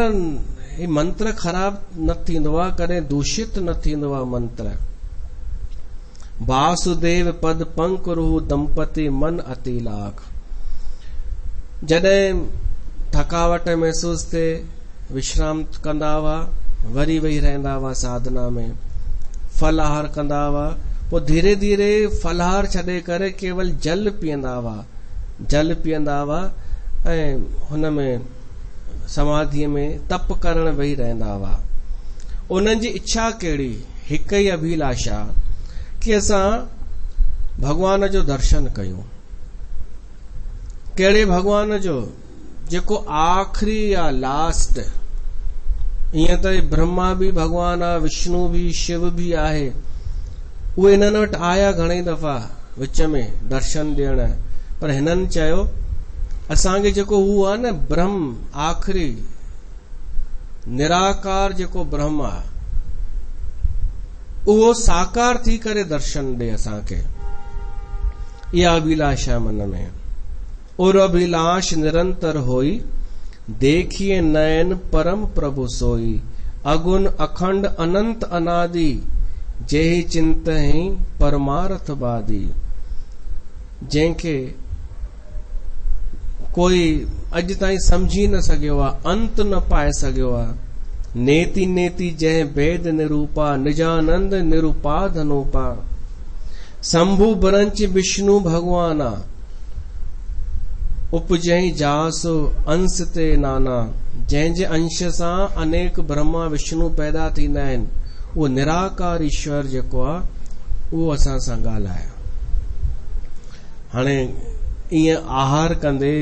ही मंत्र ख़राब न थींदो आहे, कॾहिं दूषित न थींदो आहे मंत्र। वासुदेव पद पंकरु दंपति मन अति लाख। जॾहिं थकावट महसूस थिए विश्राम कंदा हुआ, वरी वेही रहंदा हुआ साधना में। फल आहार कंदा हुआ, पोइ धीरे धीरे फलहार छॾे करे केवल जल पीअंदा हुआ। जल पीअंदा हुआ ऐं हुन में समाधीअ में तप करण वेही रहंदा हुआ। उन्हनि जी इच्छा कहिड़ी? हिक ई अभिलाषा कि असां भगवान जो दर्शन कयूं। कहिड़े भगवान जो? जेको आख़िरी या लास्ट। ईअं त ब्रह्मा भी भगवान आहे, विष्णु भी, शिव भी आहे। उहे हिननि वटि आया घणई दफ़ा विच में दर्शन ॾियण, पर हिननि चयो असांखे जेको हू आहे न ब्रह्म, आख़िरी निराकार जेको ब्रह्म आहे, उहो साकार थी करे दर्शन ॾे असांखे। इहा अभिलाषा मन में। और अभिलाष निरंतर होई, देखिए नयन परम प्रभु सोई। अगुण अखंड अनंत अनादि, जेहि चिंत ही परमार्थ बादी। जंहिंखे कोई अॼु ताईं समझी न सघियो आहे, अंत न पाए सघियो आहे। नेति नेति जंहिं भेद निरूपा, निजानंद निरूपाध अनूपा। शंभु बरंच विष्णु भगवाना, उपजई जासो अंश ते नाना। जंहिंजे अंश सां अनेक ब्रह्मा विष्णु पैदा थींदा आहिनि, उहो निराकार ईश्वर जेको आहे उहो असां सां ॻाल्हाए। हाणे ईअं आहार कंदे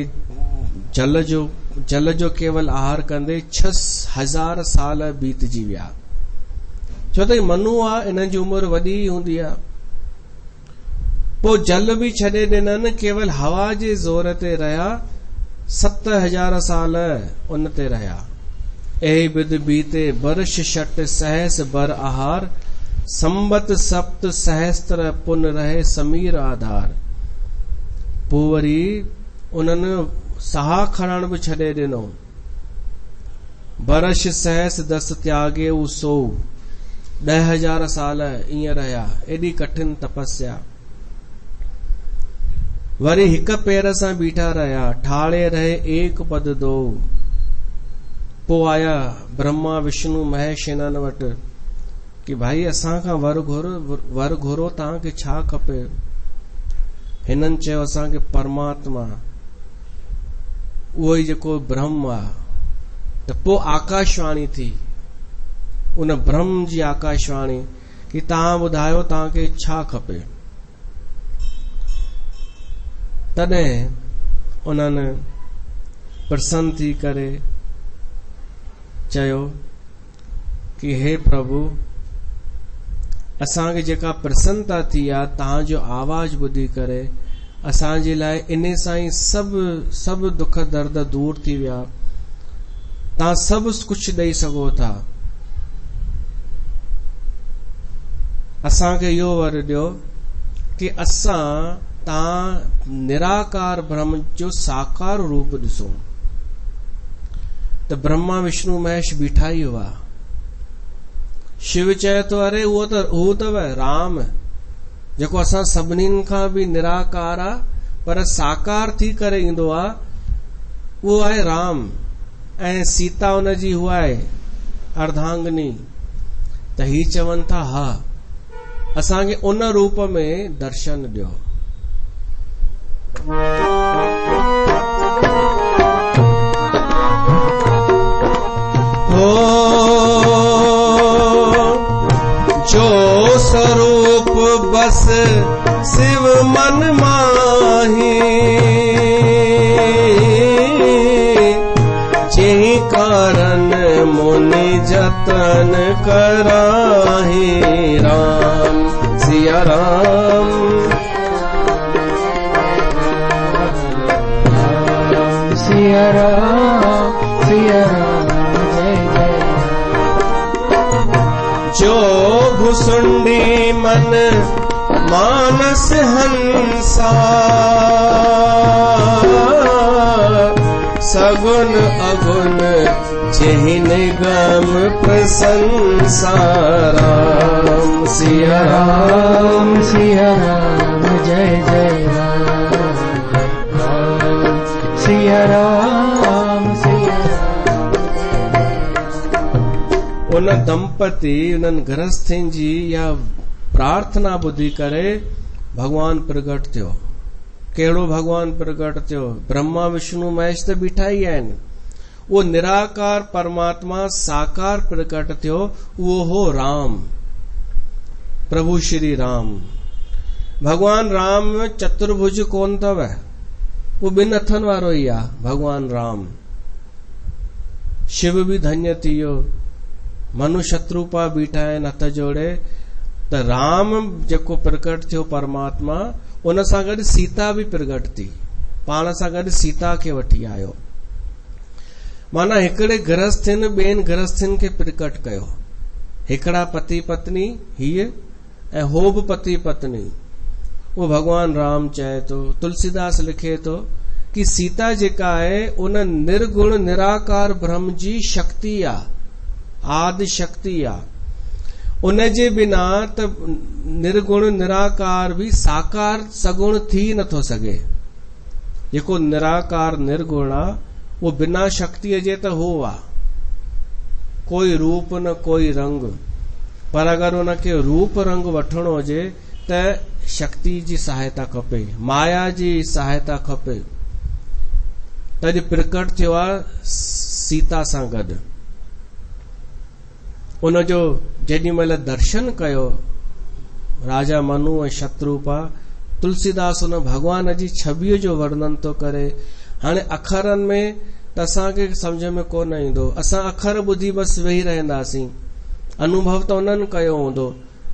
जल जो केवल आहार कंदे 6000 साल बीतजी विया। छो त मनु आहे, इन्हनि जी उमिरि वॾी हूंदी आहे। पोइ जल बि छॾे ॾिननि, केवल हवा जे ज़ोर ते रहिया 7000 साल उन ते रहिया। एहि बिद बीते वर्ष शट सहस बर आहार, संबत सप्त सहस्त्र पुन रहे समीर आधार। पोइ वरी उन्हनि साह खणण बि छॾे ॾिनो। बरश सहस दस त्यागे उ सो, 10,000 साल ईअं रहिया। एॾी कठिन तपस्या। वरी हिक पेर सां बीठा रहिया, ठाड़े रहे एक पद दो। पोइ आया ब्रह्मा विष्णु महेश इन्हनि वटि कि भाई असां खां वर घुरो, तव्हांखे छा खपे? हिननि चयो असांखे परमात्मा, उहो ई जेको ब्रह्म आहे। त पोइ आकाशवाणी थी, उन ब्रह्म जी आकाशवाणी कि तव्हां ॿुधायो तव्हांखे छा खपे। तॾहिं उन्हनि प्रसन्न थी करे चयो कि हे प्रभु, असांखे जेका प्रसन्नता थी आहे तव्हांजो आवाज़ ॿुधी करे, असांजे लाइ इन सां ई सभु दुख दर्द दूर थी विया। तव्हां सभु कुझु ॾेई सघो था। असांखे इहो वर ॾियो कि असां तव्हां निराकार ब्रह्म जो साकार रूप ॾिसूं। त ब्रह्मा विष्णु महेश बीठा ई हुआ। शिव चए थो, अरे उहो अथव राम, जेको असां सभिनीनि खां बि निराकार आहे पर साकार थी करे ईंदो आहे, उहो आहे राम। ऐं सीता हुन जी हुआ आहे अर्धांगिनी। त ही चवनि था, हा असांखे उन रूप में दर्शन ॾियो। जो स्वरूप बस शिव मन माही, जेहि कारण मुनि जतन कराही। राम सिया राम, सिया राम, सिया राम, जय जय। जो भुसुंडी मन मानस हंसा, सगुन अगुन जेहि निगम प्रशंसा। राम सिया राम, सिया राम, जय जय राम। सिया राम, सिया राम। उन दंपति, उन्हनि गृहस्थनि जी या प्रार्थना ॿुधी करे भगवान प्रगट थियो। कहिड़ो भगवान प्रगट थियो? ब्रह्मा विष्णु महेश त बीठा ई आहिनि। उहो निराकार परमात्मा साकार प्रकट थियो, उहो हो राम, प्रभु श्री राम। भगवान राम चतुर्भुज कोन अथव, वो 2 हथनि वारो ई आहे भगवान राम। शिव भी धन्य थी वियो, मनु शत्रुपा बीठा आहिनि हथ जोड़े। त राम जेको प्रकट थियो परमात्मा, उन सां गॾु सीता भी प्रकट थी, पाण सां गॾु सीता खे वठी आयो। माना हिकिड़े गृहस्थनि ॿियनि गृहस्थनि खे प्रकट कयो। हिकिड़ा पति पत्नी हीअ ऐं हो बि पति पत्नी। वो भगवान राम चए थो, तुलसीदास लिखे थो कि सीता जेका आहे उन निर्गुण निराकार ब्रह्म जी शक्ति आ, आदि शक्ति आ। उन जे बिना त निर्गुण निराकार भी साकार सगुण थी नथो सघे। जेको निराकार निर्गुण आ, वो बिना शक्ति जे त हो आ, कोई रूप न कोई रंग। पर अगर उनके रूप रंग वठणो हुजे त शक्ति जी सहायता खपे, माया जी सहायता खपे। तॾहिं प्रकट थियो आहे सीता सां गॾु। उनजो जेॾी महिल दर्शन कयो राजा मनु ऐं शत्रुपा, तुलसीदास उन भगवान जी छविअ जो वर्णन थो करे। हाणे अखरनि में त असांखे सम्झ में कोन ईंदो, असां अखर ॿुधी बसि वेही रहंदासीं। अनुभव त उन्हनि कयो हूंदो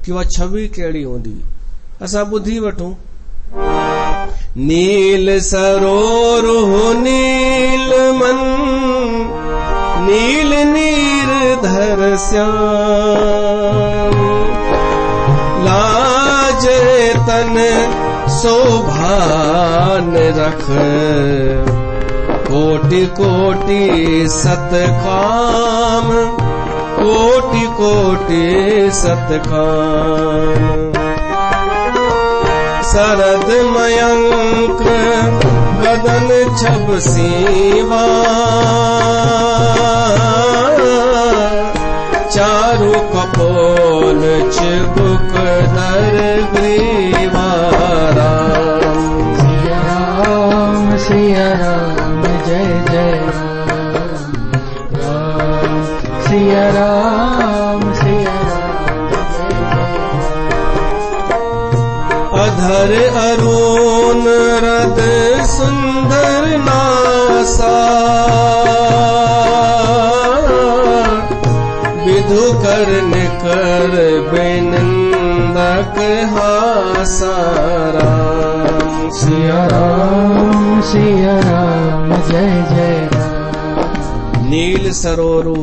कि उहा छवि कहिड़ी हूंदी, असां ॿुधी वठूं। नील सरोरु नील मन, नील नीरधर श्याम, लाज तन शोभान रख, कोटि कोटि सतकाम, कोटि कोटि सतकाम। शरद मयंक बदन छब सीवा, चारु कपोल चिबुक दर ग्रीवा। राम सिया राम जय जय राम, सिया राम सिया राम। अधर अरुण रद सुंदर नासा, विधु कर निकर बेनिंदक हासा। राम सिया राम जय जय राम। नील सरोरु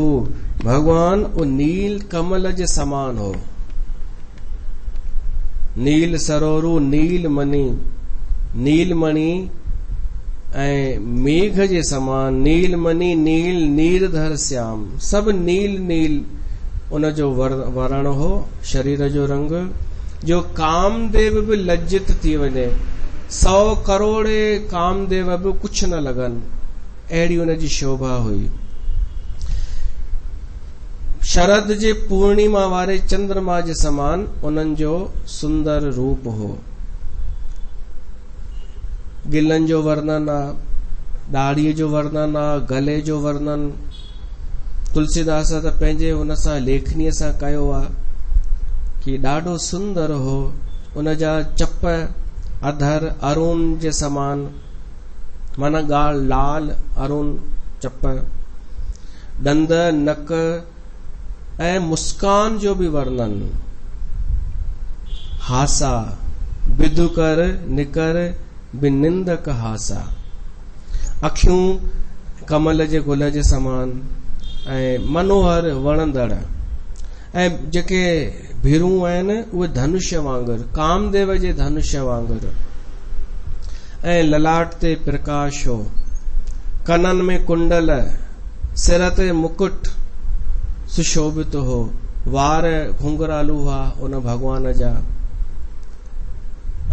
भगवान वो नील कमल जे समान हो। नील सरोरु नीलमणि, नीलमणि ऐं मेघ जे समान, नीलमणि नील नीरधर श्याम, सब नील नील उनजो वर्ण हो, शरीर जो रंग, जो कामदेव भी लज्जित थी वञे। 100 करोड़े कामदेव भी कुछ न लगन, अहिड़ी उनजी शोभा हुई। शरद जे पूर्णिमा वारे चंद्रमा जे समान उन्हनि जो सुंदर रूप हो। गिलनि जो वर्णन आ, दाढ़ीअ जो वर्णन आ, गले जो वर्णन तुलसीदास त पंहिंजे उन सां लेखनीअ सां कयो आ कि ॾाढो सुंदर हो। उनजा चप अधर अरुण जे समान, माना ॻाढ़ लाल अरुण चप, दंद नक ऐं मुस्कान जो भी वर्णन। हासा विधु कर निकर बिनिंदक हासा, अखियूं कमल जे गुल जे समान ऐं मनोहर वणंदड़, ऐं जेके भिरूं आहिनि उहे धनुष्य वांगुरु, कामदेव जे धनुष्य वांगुरु, ऐं ललाट ते प्रकाश हो, कननि में कुंडल, सिर ते मुकुट सुशोभित हो, वार घुंघरालू हुआ उन भगवान जा,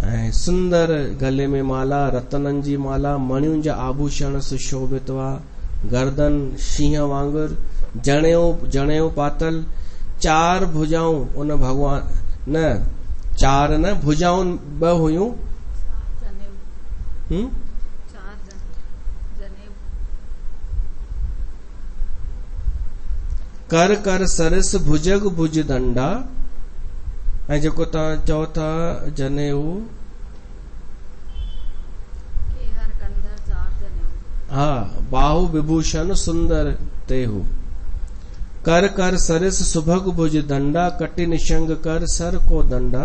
ऐं सुंदर गले में माला, रतननि जी माला, मणियुनि जा आभूषण सुशोभित हुआ, गर्दन शींहं वांगुरु, जणेऊ पातल, 4 भुजाऊं उन भगवान न 4 न भुजाऊं 2 हुयूं, कर कर सरस भुजग भुज दंडा, ऐं जेको तव्हां चओ था जनेऊ, हा बाहु विभूषण सुंदर तेहु, कर कर सरस सुभग भुज दंडा, कटि निशंग कर सर को दंडा।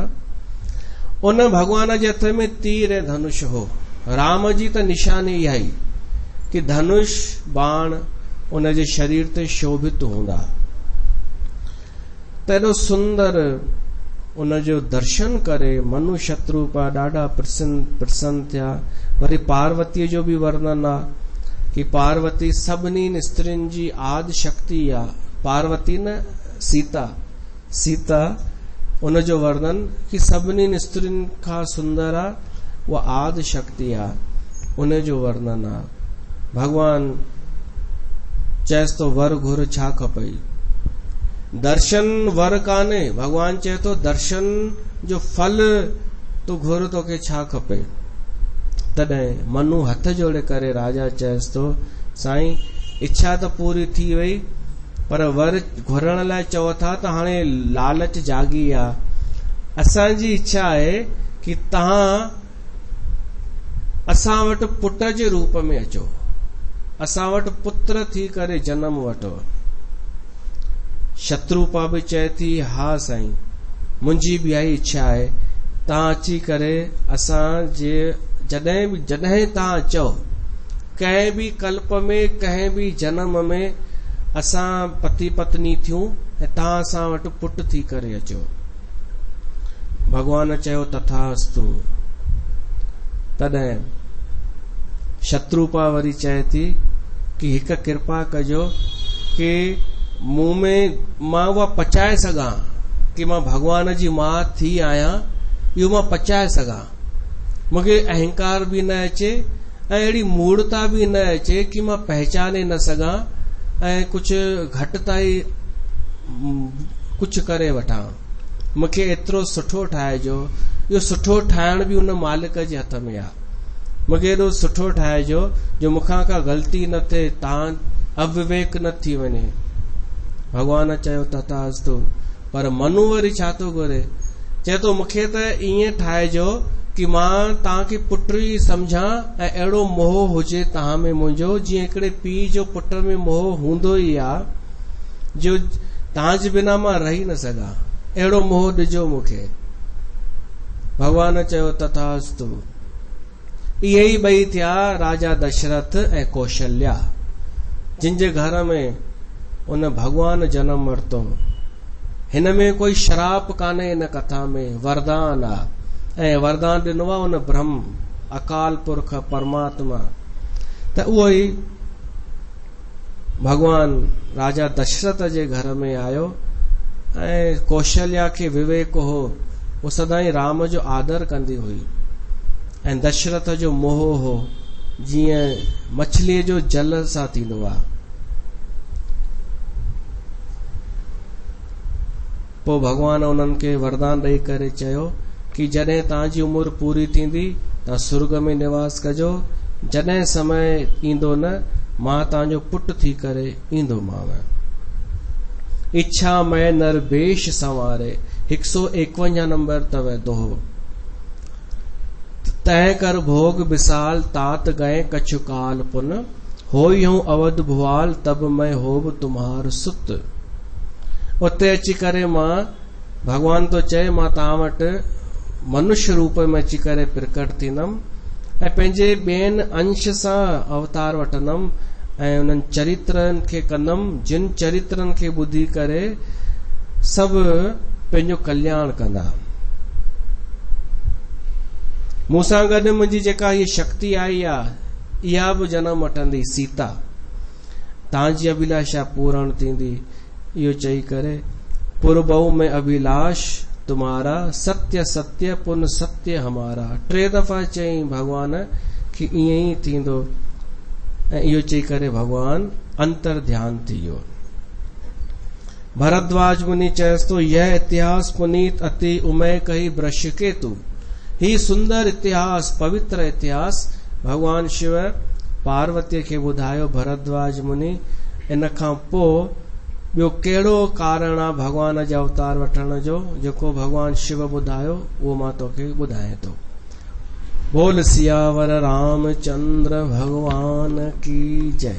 उन भगवान जे हथ में तीर ऐं धनुष हो। राम जी त निशानी इहा ई कि धनुष बाण उन जे शरीर ते शोभित हूंदा। तेॾो सुंदर उनजो दर्शन करे मनु शत्रुपा ॾाढा प्रसन्न थिया। वरी पार्वतीअ जो भी वर्णन आ कि पार्वती सभिनी स्त्रियुनि जी आदि शक्ति आ। पार्वती न सीता उनजो वर्णन कि सभिनी स्त्रियुनि खां सुंदर आ, उहा आदि शक्ति आ, उनजो वर्णन आ। भगवान चएसि तो वर घुर छा खपई, दर्शन वर कान्हे। भगवान चए तो दर्शन जो फल तूं घुर तोखे छा खपे। तॾहिं मनु हथ जोड़े करे राजा चएसि थो, साईं इच्छा त पूरी थी वई, पर वर घुरण लाइ चओ था त हाणे लालच जागी आहे। असांजी इच्छा आहे कि तव्हां असां वटि पुट जे रूप में अचो, असां वटि पुत्र थी करे जन्म वठो। शत्रुपा बि चए थी, हा साईं मुंहिंजी बि इहा इच्छा आहे, तव्हां अची करे असां जे जॾहिं तव्हां चओ, कंहिं बि कल्प में कंहिं बि जन्म में असां पति पत्नी थियूं ऐं तव्हां असां वटि पुट थी करे अचो। भगवान चयो तथास्तु। तॾहिं शत्रुपा वरी चए थी कि हिकु कृपा कजो कि मूं में मां उहा पचाए सघां कि मां भगवान जी मां थी आहियां, इहो मां पचाए सघां। मूंखे अहंकार बि न अचे ऐं अहिड़ी मूढ़ता बि न अचे कि मां पहचाने न सघां ऐं कुझु घटिताई कुझु करे वठां। मूंखे एतिरो सुठो ठाहिजो, इहो सुठो ठाहिण बि उन मालिक जे हथ में आहे। मूंखे एॾो सुठो ठाहिजो जो मूंखां का ग़लती न थिए, तव्हां अविवेक न थी वञे। भगवान चयो तथास्तु। पर मनु वरी छा थो घुरे, चए थो मूंखे त ईअं ठाहिजो कि मां तव्हांखे पुट ई सम्झां ऐं अहिड़ो मोह हुजे तव्हां में मुंहिंजो, जीअं हिकिड़े पीउ जो पुट में मोह हूंदो ई आहे, जो तव्हांजे बिना मां रही न सघां, अहिड़ो मोह ॾिजो मूंखे। भगवान चयो तथास्तु। इहे ई ॿई थिया राजा दशरथ ऐं कौशल्या, जिन जे घर में उन भगवान जनम वरितो। हिन में कोई शराप कान्हे, हिन कथा में वरदान आहे ऐं वरदान ॾिनो आहे उन ब्रह्म अकाल पुरख परमात्मा। त उहो ई भगवान राजा दशरथ जे घर में आयो ऐं कौशल्या खे विवेक हो, वो सदाई राम जो आदर कंदी हुई ऐं दशरथ जो मोह हो, जीअं मछलीअ जो जल सां थींदो आहे। पोइ भगवान उन्हनि खे वरदान ॾेई करे चयो कि जॾहिं तव्हांजी उमिरि पूरी थींदी तव्हां स्वर्ग में निवास कजो, जॾहिं समय ईंदो न मां तव्हांजो पुट थी करे ईंदोमांव। इच्छा मैं नरबेश संवारे 151 नंबर तव दोहो। तय कर भोग विशाल तात गए कछु काल पुन, होई हूं अवध भुआल तब मैं होब तुम्हार सुत। उते अची करे मां भगवान तो चए मां तव्हां वटि मनुष्य रूप में अची करे प्रकट थींदमि ऐं पंहिंजे ॿियनि अंश सां अवतार वठंदमि ऐं उन्हनि चरित्रनि खे कंदमि जिन चरित्रनि खे ॿुधी करे सभु पंहिंजो कल्याण कंदा। मूंसां गॾु मुंहिंजी जेका हीअ शक्ति आई आहे इहा बि जनम वठंदी सीता, तव्हांजी अभिलाषा पूर्ण थींदी। इहो चई करे पुरबहु में अभिलाष तुम्हारा सत्य सत्य पुन सत्य हमारा। 3 दफ़ा चई भगवान कि ईअं ई थींदो ऐं इहो चई करे भगवान अंतर ध्यान थी वियो। भरद्वाज मुनि चएसि थो, यह इतिहास पुनीत अति उमय कही वृष केतु। ही सुंदर इतिहास, पवित्र इतिहास भगवान शिव पार्वतीअ खे ॿुधायो भरद्वाज मुनि। इन खां पोइ ॿियो कहिड़ो कारण आहे भगवान जा अवतार वठण जो, जेको भगवान शिव ॿुधायो उहो मां तोखे ॿुधायां थो। बोल सियावर रामचंद्र भगवान की जय।